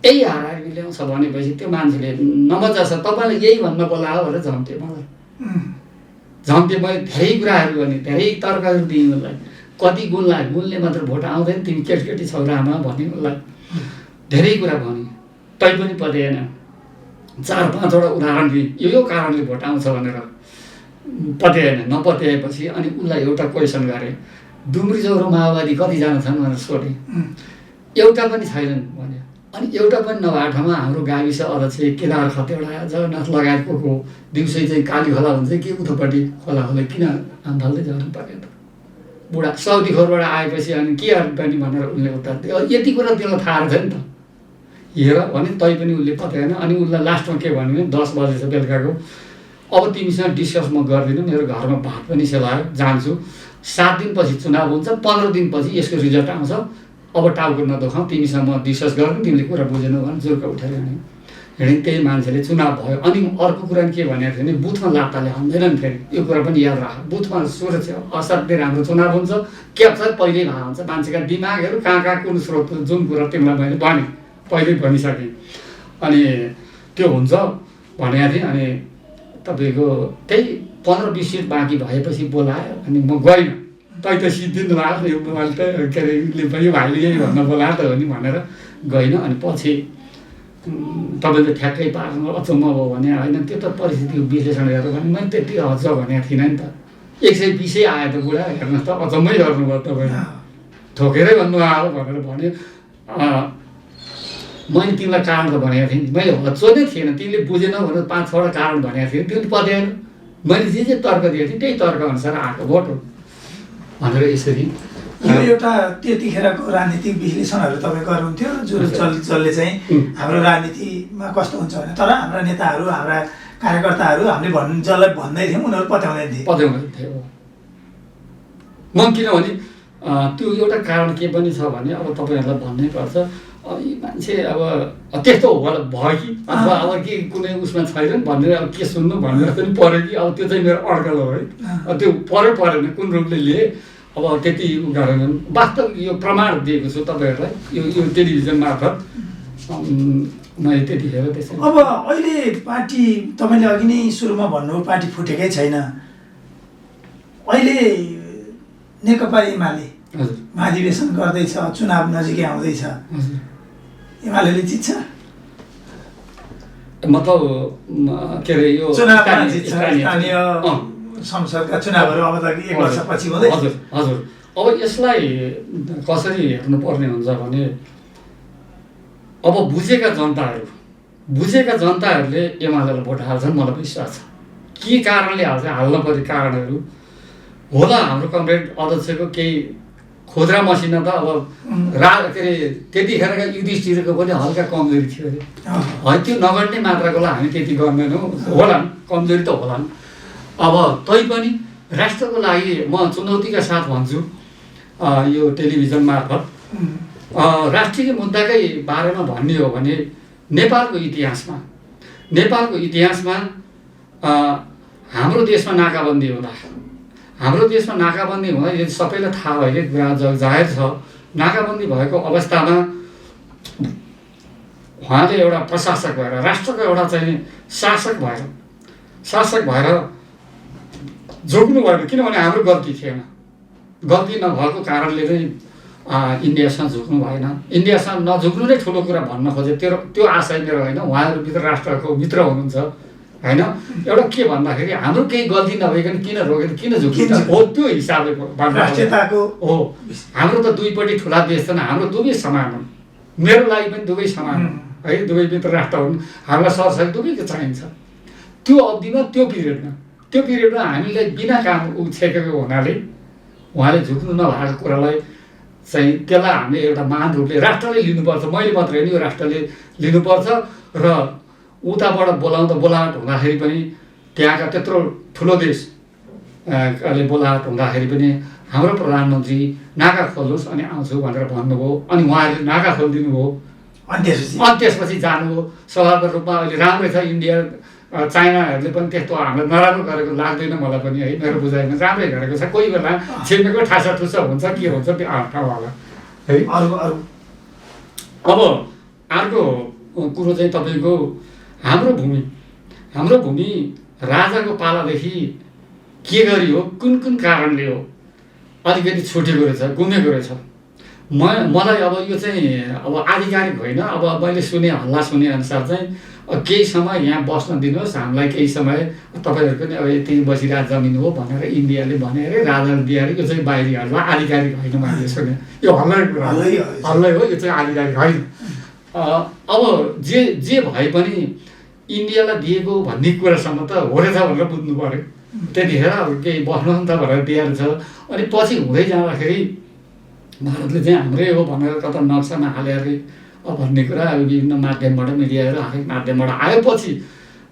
यही हाराहारी ल्याउँछ भनेपछि त्यो मान्छेले नमजा छ तपाईँले यही भन्न बोलायो भनेर झम्टे मलाई झम्टे मैले धेरै कुराहरू भने धेरै तर्कहरू दिएँ उसलाई कति गुण लाग्यो गुणले मात्र भोट आउँदैन तिमी केटकेटी छौरामा भने उसलाई धेरै कुरा भने तैपनि पत्याएन 4-5वटा उदाहरण दिएँ यो कारणले भोट आउँछ भनेर पत्याएन नपत्याएपछि अनि उसलाई एउटा क्वेसन गरेँ डुम्री चौरो माओवादी कतिजना छन् भनेर सोधेँ एउटा पनि छैनन् भने अनि एउटा पनि नभएको ठाउँमा हाम्रो गाविस अध्यक्ष केदार खतेवडा जगन्नाथ लगायतको दिउँसै चाहिँ काली खोला हुन्छ कि उठोपट्टि खोला खोला किन आम्फाल्दै जानु पर्यो त बुढा साउदी खोरबाट आएपछि अनि के पनि भनेर उसले उत्तर दियो यति कुरा त्यसलाई थाहा थियो नि त हेर भने तैपनि उसले पत्याएन अनि उसलाई लास्टमा के भन्यो भने 10 बजेछ बेलुकाको अब तिमीसँग डिस्कस म गर्दिनँ मेरो घरमा भात पनि सेलायो जान्छु 7 दिनपछि चुनाव हुन्छ 15 दिनपछि यसको रिजल्ट आउँछ अब टाउको नदुखाऊ तिमीसँग म डिस्कस गर्नु तिमीले कुरा बुझेनौ भने जोरका उठेर हिँड्यो त्यही मान्छेले चुनाव भयो अनि अर्को कुरा के भनेको थियो भने बुथमा लात्ताले हान्दैनन् फेरि यो कुरा पनि याद राख बुथमा सुरक्षा असाध्यै राम्रो चुनाव हुन्छ क्याप्चर पहिल्यै भएको हुन्छ मान्छेका दिमागहरू कहाँ कुन स्रोत जुन कुरा तिमीलाई मैले भने पहिल्यै भनिसकेँ अनि त्यो हुन्छ भनेको थिएँ अनि तपाईँको त्यही 15-20 सिट बाँकी भएपछि बोलायो अनि म गइनँ तै त सिद्धिनु लाग्यो मैले त के अरे यो भाइले यही भन्न बोलायो त हो नि भनेर गइनँ अनि पछि तपाईँले ठ्याक्कै पार्नु अचम्म भयो भने होइन त्यो त परिस्थितिको विश्लेषण गरेर भने मैले त्यति अझ भनेको थिइनँ नि त 120 आयो त बुढा हेर्नुहोस् त अचम्मै गर्नुभयो तपाईँले ठोकेरै भन्नु आयो भनेर भन्यो मैले तिमीलाई कारण त भनेको थिएँ नि मैले हच्चो नै थिएन तिमीले बुझेनौ भनेर 5-6वटा कारण भनेको थिएँ तिमीले पत्याएन मैले जे तर्क दिएको थिएँ त्यही तर्क अनुसार आएको भोट हो भनेर यसरी
यो एउटा त्यतिखेरको राजनीतिक विश्लेषणहरू तपाईँ गर्नुहुन्थ्यो जसले चाहिँ हाम्रो राजनीतिमा कस्तो हुन्छ भने तर हाम्रा नेताहरू हाम्रा कार्यकर्ताहरू हामीले जसलाई भन्दै थियौँ उनीहरू पत्याउँदै थिए
म किनभने त्यो एउटा कारण के पनि छ भने अब तपाईँहरूलाई भन्नै पर्छ अब यी मान्छे अब त्यस्तो होला भयो कि अथवा अब के कुनै उसमा छैन भनेर अब के सुन्नु भनेर पनि पऱ्यो कि अब त्यो चाहिँ मेरो अड्कल हो है त्यो परेन कुन रूपले लिए अब त्यति गरेनन् वास्तविक यो प्रमाण दिएको छु तपाईँहरूलाई यो टेलिभिजन मार्फत मैले त्यतिखेर त्यसै
अब अहिले पार्टी तपाईँले अघि नै सुरुमा भन्नुभयो पार्टी फुटेकै छैन अहिले नेकपा एमाले महाधिवेशन गर्दैछ चुनाव नजिकै आउँदैछ एमाले जित्छ
मतलब के अरे यो
चुनावमा जित्छ स्थानीय संसदका चुनावहरू अब त 1 वर्षपछि हुँदै
हजुर अब यसलाई कसरी हेर्नुपर्ने हुन्छ भने अब बुझेका जनताहरूले एमालेलाई भोट हाल्छन् मलाई विश्वास छ के कारणले हाल्छ हाल्न पर्ने कारणहरू होला हाम्रो कमरेड अध्यक्षको केही खुद्रा मसिना त अब के अरे त्यतिखेरका युधिष्ठिरको पनि हल्का कमजोरी थियो अरे है त्यो नगर्ने मात्राको लागि हामी त्यति गर्दैनौँ होला कमजोरी त होला अब तैपनि राष्ट्रको लागि म चुनौतीका साथ भन्छु यो टेलिभिजन मार्फत राष्ट्रिय मुद्दाकै बारेमा भन्ने हो भने नेपालको इतिहासमा हाम्रो देशमा नाकाबन्दी हुँदा यदि सबैलाई थाहा भएको कुरा जाहेर छ नाकाबन्दी भएको अवस्थामा उहाँले एउटा प्रशासक भएर राष्ट्रको एउटा चाहिँ शासक भएर जोग्नु भएन किनभने हाम्रो गल्ती थिएन गल्ती नभएको कारणले चाहिँ इन्डियासँग झुक्नु भएन इन्डियासँग नझुक्नु नै ठुलो कुरा भन्न खोजे त्यो आशय मेरो होइन उहाँहरू मित्र राष्ट्रको मित्र हुनुहुन्छ होइन एउटा के भन्दाखेरि हाम्रो केही गल्ती नभइकन किन रोकेर किन झुक्नु हो त्यो हिसाबले
राष्ट्रियताको
हो हाम्रो त दुईपट्टि ठुला देश छन् हाम्रो दुवै समान हुन् मेरो लागि पनि दुवै समान हुन् है दुवै मित्र राष्ट्र हुन् हामीलाई सरसरी दुवैको चाहिन्छ त्यो अवधिमा त्यो पिरियडमा हामीलाई बिना काम उछेकेको हुनाले उहाँले झुक्नु नभएको कुरालाई चाहिँ त्यसलाई हामीले एउटा महान रूपले राष्ट्रले लिनुपर्छ मैले मात्र होइन यो राष्ट्रले लिनुपर्छ र उताबाट बोलावट हुँदाखेरि पनि त्यहाँका त्यत्रो ठुलो देशले बोलावट हुँदाखेरि पनि हाम्रो प्रधानमन्त्री नाका खोल्नुहोस् अनि आउँछु भनेर भन्नुभयो अनि उहाँहरूले नाका खोलिदिनु भयो
अनि
त्यसपछि जानुभयो। स्वाभाविक रूपमा अहिले राम्रै छ इन्डिया चाइनाहरूले पनि त्यस्तो हामीलाई नराम्रो गरेको लाग्दैन मलाई पनि है, मेरो बुझाइमा राम्रै गरेको छ। कोही बेला छिमेको ठासा ठुसा हुन्छ के हुन्छ त्यो ठाउँ होला है। अब अर्को कुरो चाहिँ तपाईँको हाम्रो भूमि राजाको पालादेखि के गरी हो, कुन कुन कारणले हो अलिकति छुटेको रहेछ, गुमेको रहेछ। मलाई अब यो चाहिँ अब आधिकारिक होइन, अब मैले हल्ला सुने अनुसार चाहिँ केही समय यहाँ बस्न दिनुहोस् हामीलाई, केही समय तपाईँहरूको नि अब यति बसिरहेको जमिन हो भनेर इन्डियाले भने अरे राजाले दिए अरे। यो चाहिँ बाहिरी हल्ला, आधिकारिक होइन मैले सुने। यो हल्लै हो, यो चाहिँ आधिकारिक होइन। अब जे भए पनि इन्डियालाई दिएको भन्ने कुरासम्म त हो रहेछ भनेर बुझ्नु पऱ्यो। त्यतिखेर अब केही बस्नु नि त भनेर दिएको छ। अनि पछि हुँदै जाँदाखेरि भारतले चाहिँ हाम्रै हो भनेर कता नक्सामा हाले अरे भन्ने कुरा अब विभिन्न माध्यमबाट, मिडियाहरू हरेक माध्यमबाट आयो।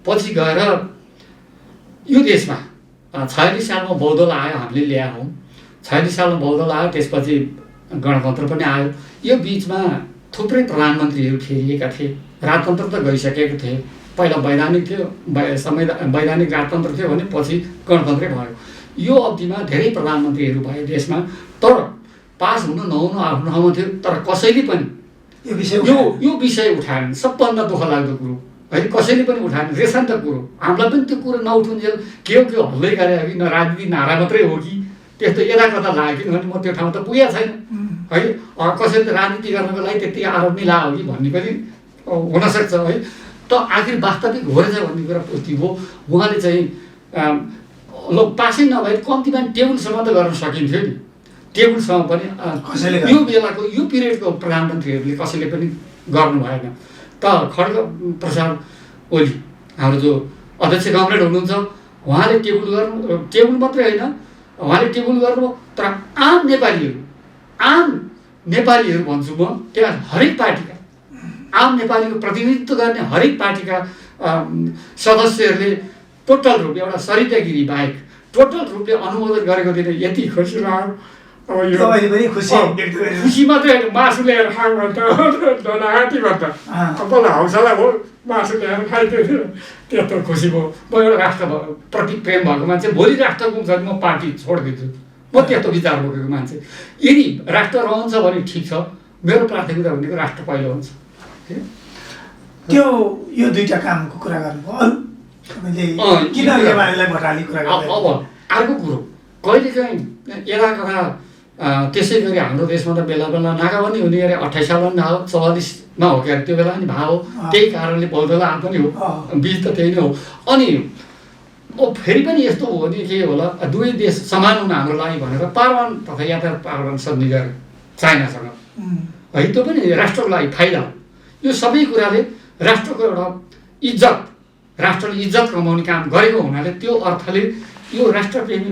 पछि गएर यो देशमा 46 सालमा बौद्धल आयो, हामीले ल्याए हौँ। 46 सालमा बौद्धल आयो, त्यसपछि गणतन्त्र पनि आयो। यो बिचमा थुप्रै प्रधानमन्त्रीहरू फेरिएका थिए। राजतन्त्र त गइसकेको थिए, पहिला वैधानिक थियो, वैधानिक राजतन्त्र थियो भने पछि गणतन्त्रै भयो। यो अवधिमा धेरै प्रधानमन्त्रीहरू भए देशमा, तर पास हुनु नहुनु आफ्नो ठाउँमा थियो। तर कसैले पनि यो विषय उठाएन। सबभन्दा दुःख लाग्दो कुरो है, कसैले पनि उठाएन। रेसन त कुरो हामीलाई पनि त्यो कुरो नउठुन्जेल के हल्लै गरे कि न राजनीति नारा मात्रै हो कि त्यस्तो यता कता लाग्यो किनभने म त्यो ठाउँ त पुगेको छैन है। कसैले त राजनीति गर्नको लागि त्यति आरोप नै लाग्यो कि भन्ने पनि हुनसक्छ है। त आखिर वास्तविक हो रहेछ भन्ने कुरा पुष्टि हो। उहाँले चाहिँ पासै नभए कम्तीमा टेबलसम्म त गर्न सकिन्थ्यो नि। टेबलसम्म पनि यो बेलाको यो पिरियडको प्रधानमन्त्रीहरूले कसैले पनि गर्नु भएन। त खड्ग प्रसाद ओली हाम्रो जो अध्यक्ष कमरेड हुनुहुन्छ, उहाँले टेबल मात्रै होइन, उहाँले टेबल गर्नुभयो। तर आम नेपालीहरू भन्छु म, त्यहाँ हरेक पार्टीका आम नेपालीको प्रतिनिधित्व गर्ने हरेक पार्टीका सदस्यहरूले टोटल रूपले एउटा सरितागिरी बाहेक टोटल रूपले अनुमोदन गरेको दिन यति खुसी लाग्यो। खुसी मात्रै होइन, मासु ल्याएर खाऊ भन्छ डनाहाटी भन्छ। तपाईँलाई हौसला भयो, मासु ल्याएर खाइदियो थियो, त्यस्तो खुसी भयो। म एउटा राष्ट्रप्रति प्रेम भएको मान्छे, भोलि राष्ट्र गुम्छ भने म पार्टी छोडिदिन्छु। म त्यस्तो विचार बोकेको मान्छे। यदि राष्ट्र रहन्छ भने ठिक छ, मेरो प्राथमिकता भनेको राष्ट्र पहिलो हुन्छ।
त्यो यो दुईटा कामको कुरा गर्नुभयो। अरू तपाईँले किन एमालेलाई भोटाली कुरा गर्नु?
अब अर्को कुरो कहिलेकाहीँ यता कता त्यसै गरी हाम्रो देशमा त बेला बेला नाका पनि हुने गरे। 28 सालमा पनि भयो, 44मा हो क्या त्यो बेला पनि भयो। त्यही कारणले बौद्धला पनि हो, बिच त त्यही नै हो। अनि फेरि पनि यस्तो हो भने के होला, दुवै देश समान हुन हाम्रो लागि भनेर पारवान तथा यातायात पारवान सन्धि गरे चाइनासँग है। त्यो पनि राष्ट्रको लागि फाइदा हो। यो सबै कुराले राष्ट्रको एउटा राष्ट्रले इज्जत कमाउने काम गरेको हुनाले त्यो अर्थले यो राष्ट्रप्रेमी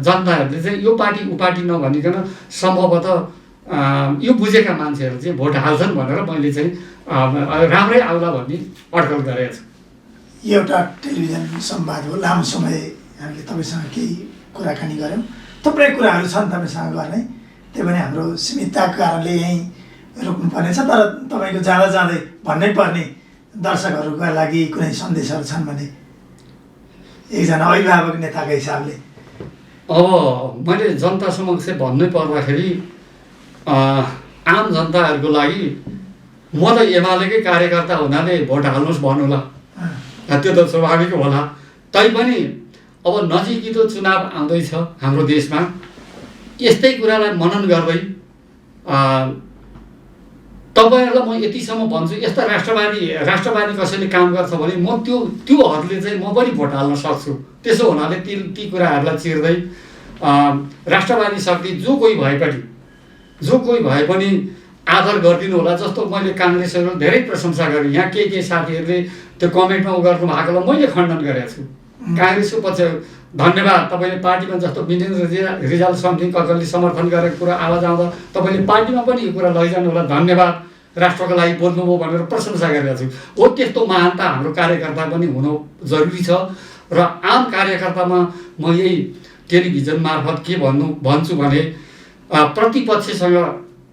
जनताहरूले चाहिँ यो पार्टी उपार्टी नभनिकन सम्भवतः यो बुझेका मान्छेहरू चाहिँ भोट हाल्छन् भनेर मैले चाहिँ राम्रै आउला भन्ने अड्कल गरेको छु।
एउटा टेलिभिजन संवाद हो, लामो समय हामीले तपाईँसँग केही कुराकानी गऱ्यौँ। थुप्रै कुराहरू छन् तपाईँसँग गर्ने, त्यही पनि हाम्रो सीमितताको कारणले यहीँ रोक्नुपर्नेछ। तर तपाईँको जाँदा जाँदै भन्नै पर्ने दर्शकहरूका लागि कुनै सन्देशहरू छन् भने एकजना अभिभावक नेताको हिसाबले?
अब मैले जनता समक्ष भन्नै पर्दाखेरि आम जनताहरूको लागि म त एमालेकै कार्यकर्ता हुनाले भोट हाल्नुहोस् भन्नुला, त्यो त स्वाभाविक होला। तैपनि अब नजिकिँदो चुनाव आउँदैछ हाम्रो देशमा, यस्तै कुरालाई मनन गर्दै तपाईँहरूलाई म यतिसम्म भन्छु, यस्ता राष्ट्रवादी कसैले काम गर्छ भने म त्योहरूले चाहिँ म पनि भोट हाल्न सक्छु। त्यसो हुनाले ती कुराहरूलाई चिर्दै राष्ट्रवादी शक्ति जो कोही भए पनि आदर गरिदिनु होला। जस्तो मैले काङ्ग्रेसहरू धेरै प्रशंसा गरेँ, यहाँ के साथीहरूले त्यो कमेन्टमा गर्नु भएकोलाई मैले खण्डन गरेको छु। काङ्ग्रेसको पछि धन्यवाद, तपाईँले पार्टीमा जस्तो वीरेन्द्र रिजाल समथिङ ककलले समर्थन गरेको कुरा आवाज आउँदा तपाईँले पार्टीमा पनि यो कुरा लैजानु होला, धन्यवाद, राष्ट्रको लागि बोल्नुभयो भनेर प्रशंसा गरेको छु। हो त्यस्तो महानता हाम्रो कार्यकर्ता पनि हुनु जरुरी छ। र आम कार्यकर्तामा म यही टेलिभिजन मार्फत के भन्छु भने प्रतिपक्षसँग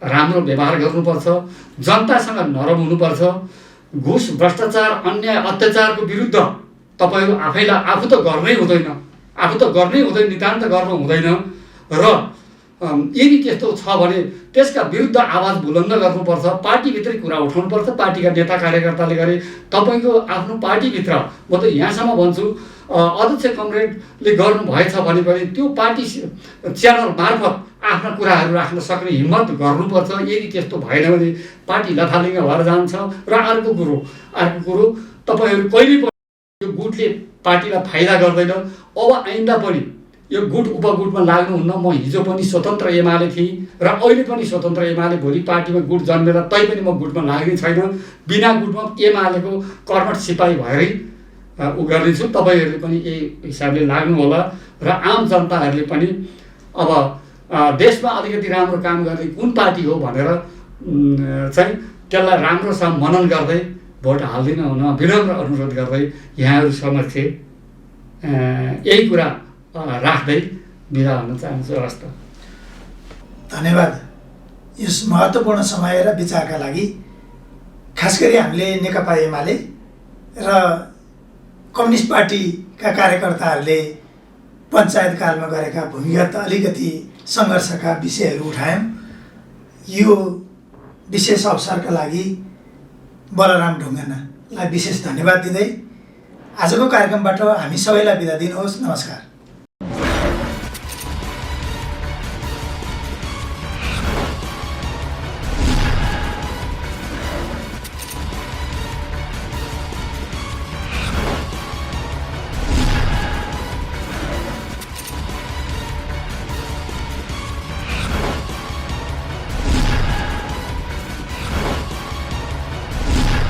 राम्रो व्यवहार गर्नुपर्छ, जनतासँग नरम हुनुपर्छ, घुस भ्रष्टाचार अन्याय अत्याचारको विरुद्ध तपाईँहरू आफू त गर्नै हुँदैन, नितान्त गर्न हुँदैन र यदि त्यस्तो छ भने त्यसका विरुद्ध आवाज बुलन्द गर्नुपर्छ, पार्टीभित्रै कुरा उठाउनुपर्छ। पार्टीका नेता कार्यकर्ताले गरे तपाईँको आफ्नो पार्टीभित्र, म त यहाँसम्म भन्छु अध्यक्ष कमरेडले गर्नुभएछ भने पनि त्यो पार्टी च्यानल मार्फत आफ्ना कुराहरू राख्न सक्ने हिम्मत गर्नुपर्छ। यदि त्यस्तो भएन भने पार्टी लथालिङ्ग भएर जान्छ। र अर्को कुरो तपाईँहरू कहिले पनि यो गुटले पार्टीलाई फाइदा गर्दैन। अब आइन्दा पनि यो गुट उपगुटमा लाग्नुहुन्न। म हिजो पनि स्वतन्त्र एमाले थिएँ र अहिले पनि स्वतन्त्र एमाले, भोलि पार्टीमा गुट जन्मेला तैपनि म गुटमा लाग्ने छैन। बिना गुटमा एमालेको कर्मठ सिपाही भएरै गर्नेछु। तपाईँहरूले पनि यही हिसाबले लाग्नु होला र आम जनताहरूले पनि अब देशमा अलिकति राम्रो काम गर्ने कुन पार्टी हो भनेर चाहिँ त्यसलाई राम्रोसँग मनन गर्दै भोट हाल्दिन हुन विनम्र अनुरोध गर्दै यहाँहरू समक्ष यही कुरा राख्दै बिदा हुन चाहन्छु। हवस् त,
धन्यवाद। यस महत्त्वपूर्ण समय र विचारका लागि खास गरी हामीले नेकपा एमाले र कम्युनिस्ट पार्टीका कार्यकर्ताहरूले पञ्चायतकालमा गरेका भूमिगत अलिकति सङ्घर्षका विषयहरू उठायौँ। यो विशेष अवसरका लागि बलराम ढुङ्गानालाई विशेष धन्यवाद दिँदै आजको कार्यक्रमबाट हामी सबैलाई बिदा दिनुहोस्। नमस्कार।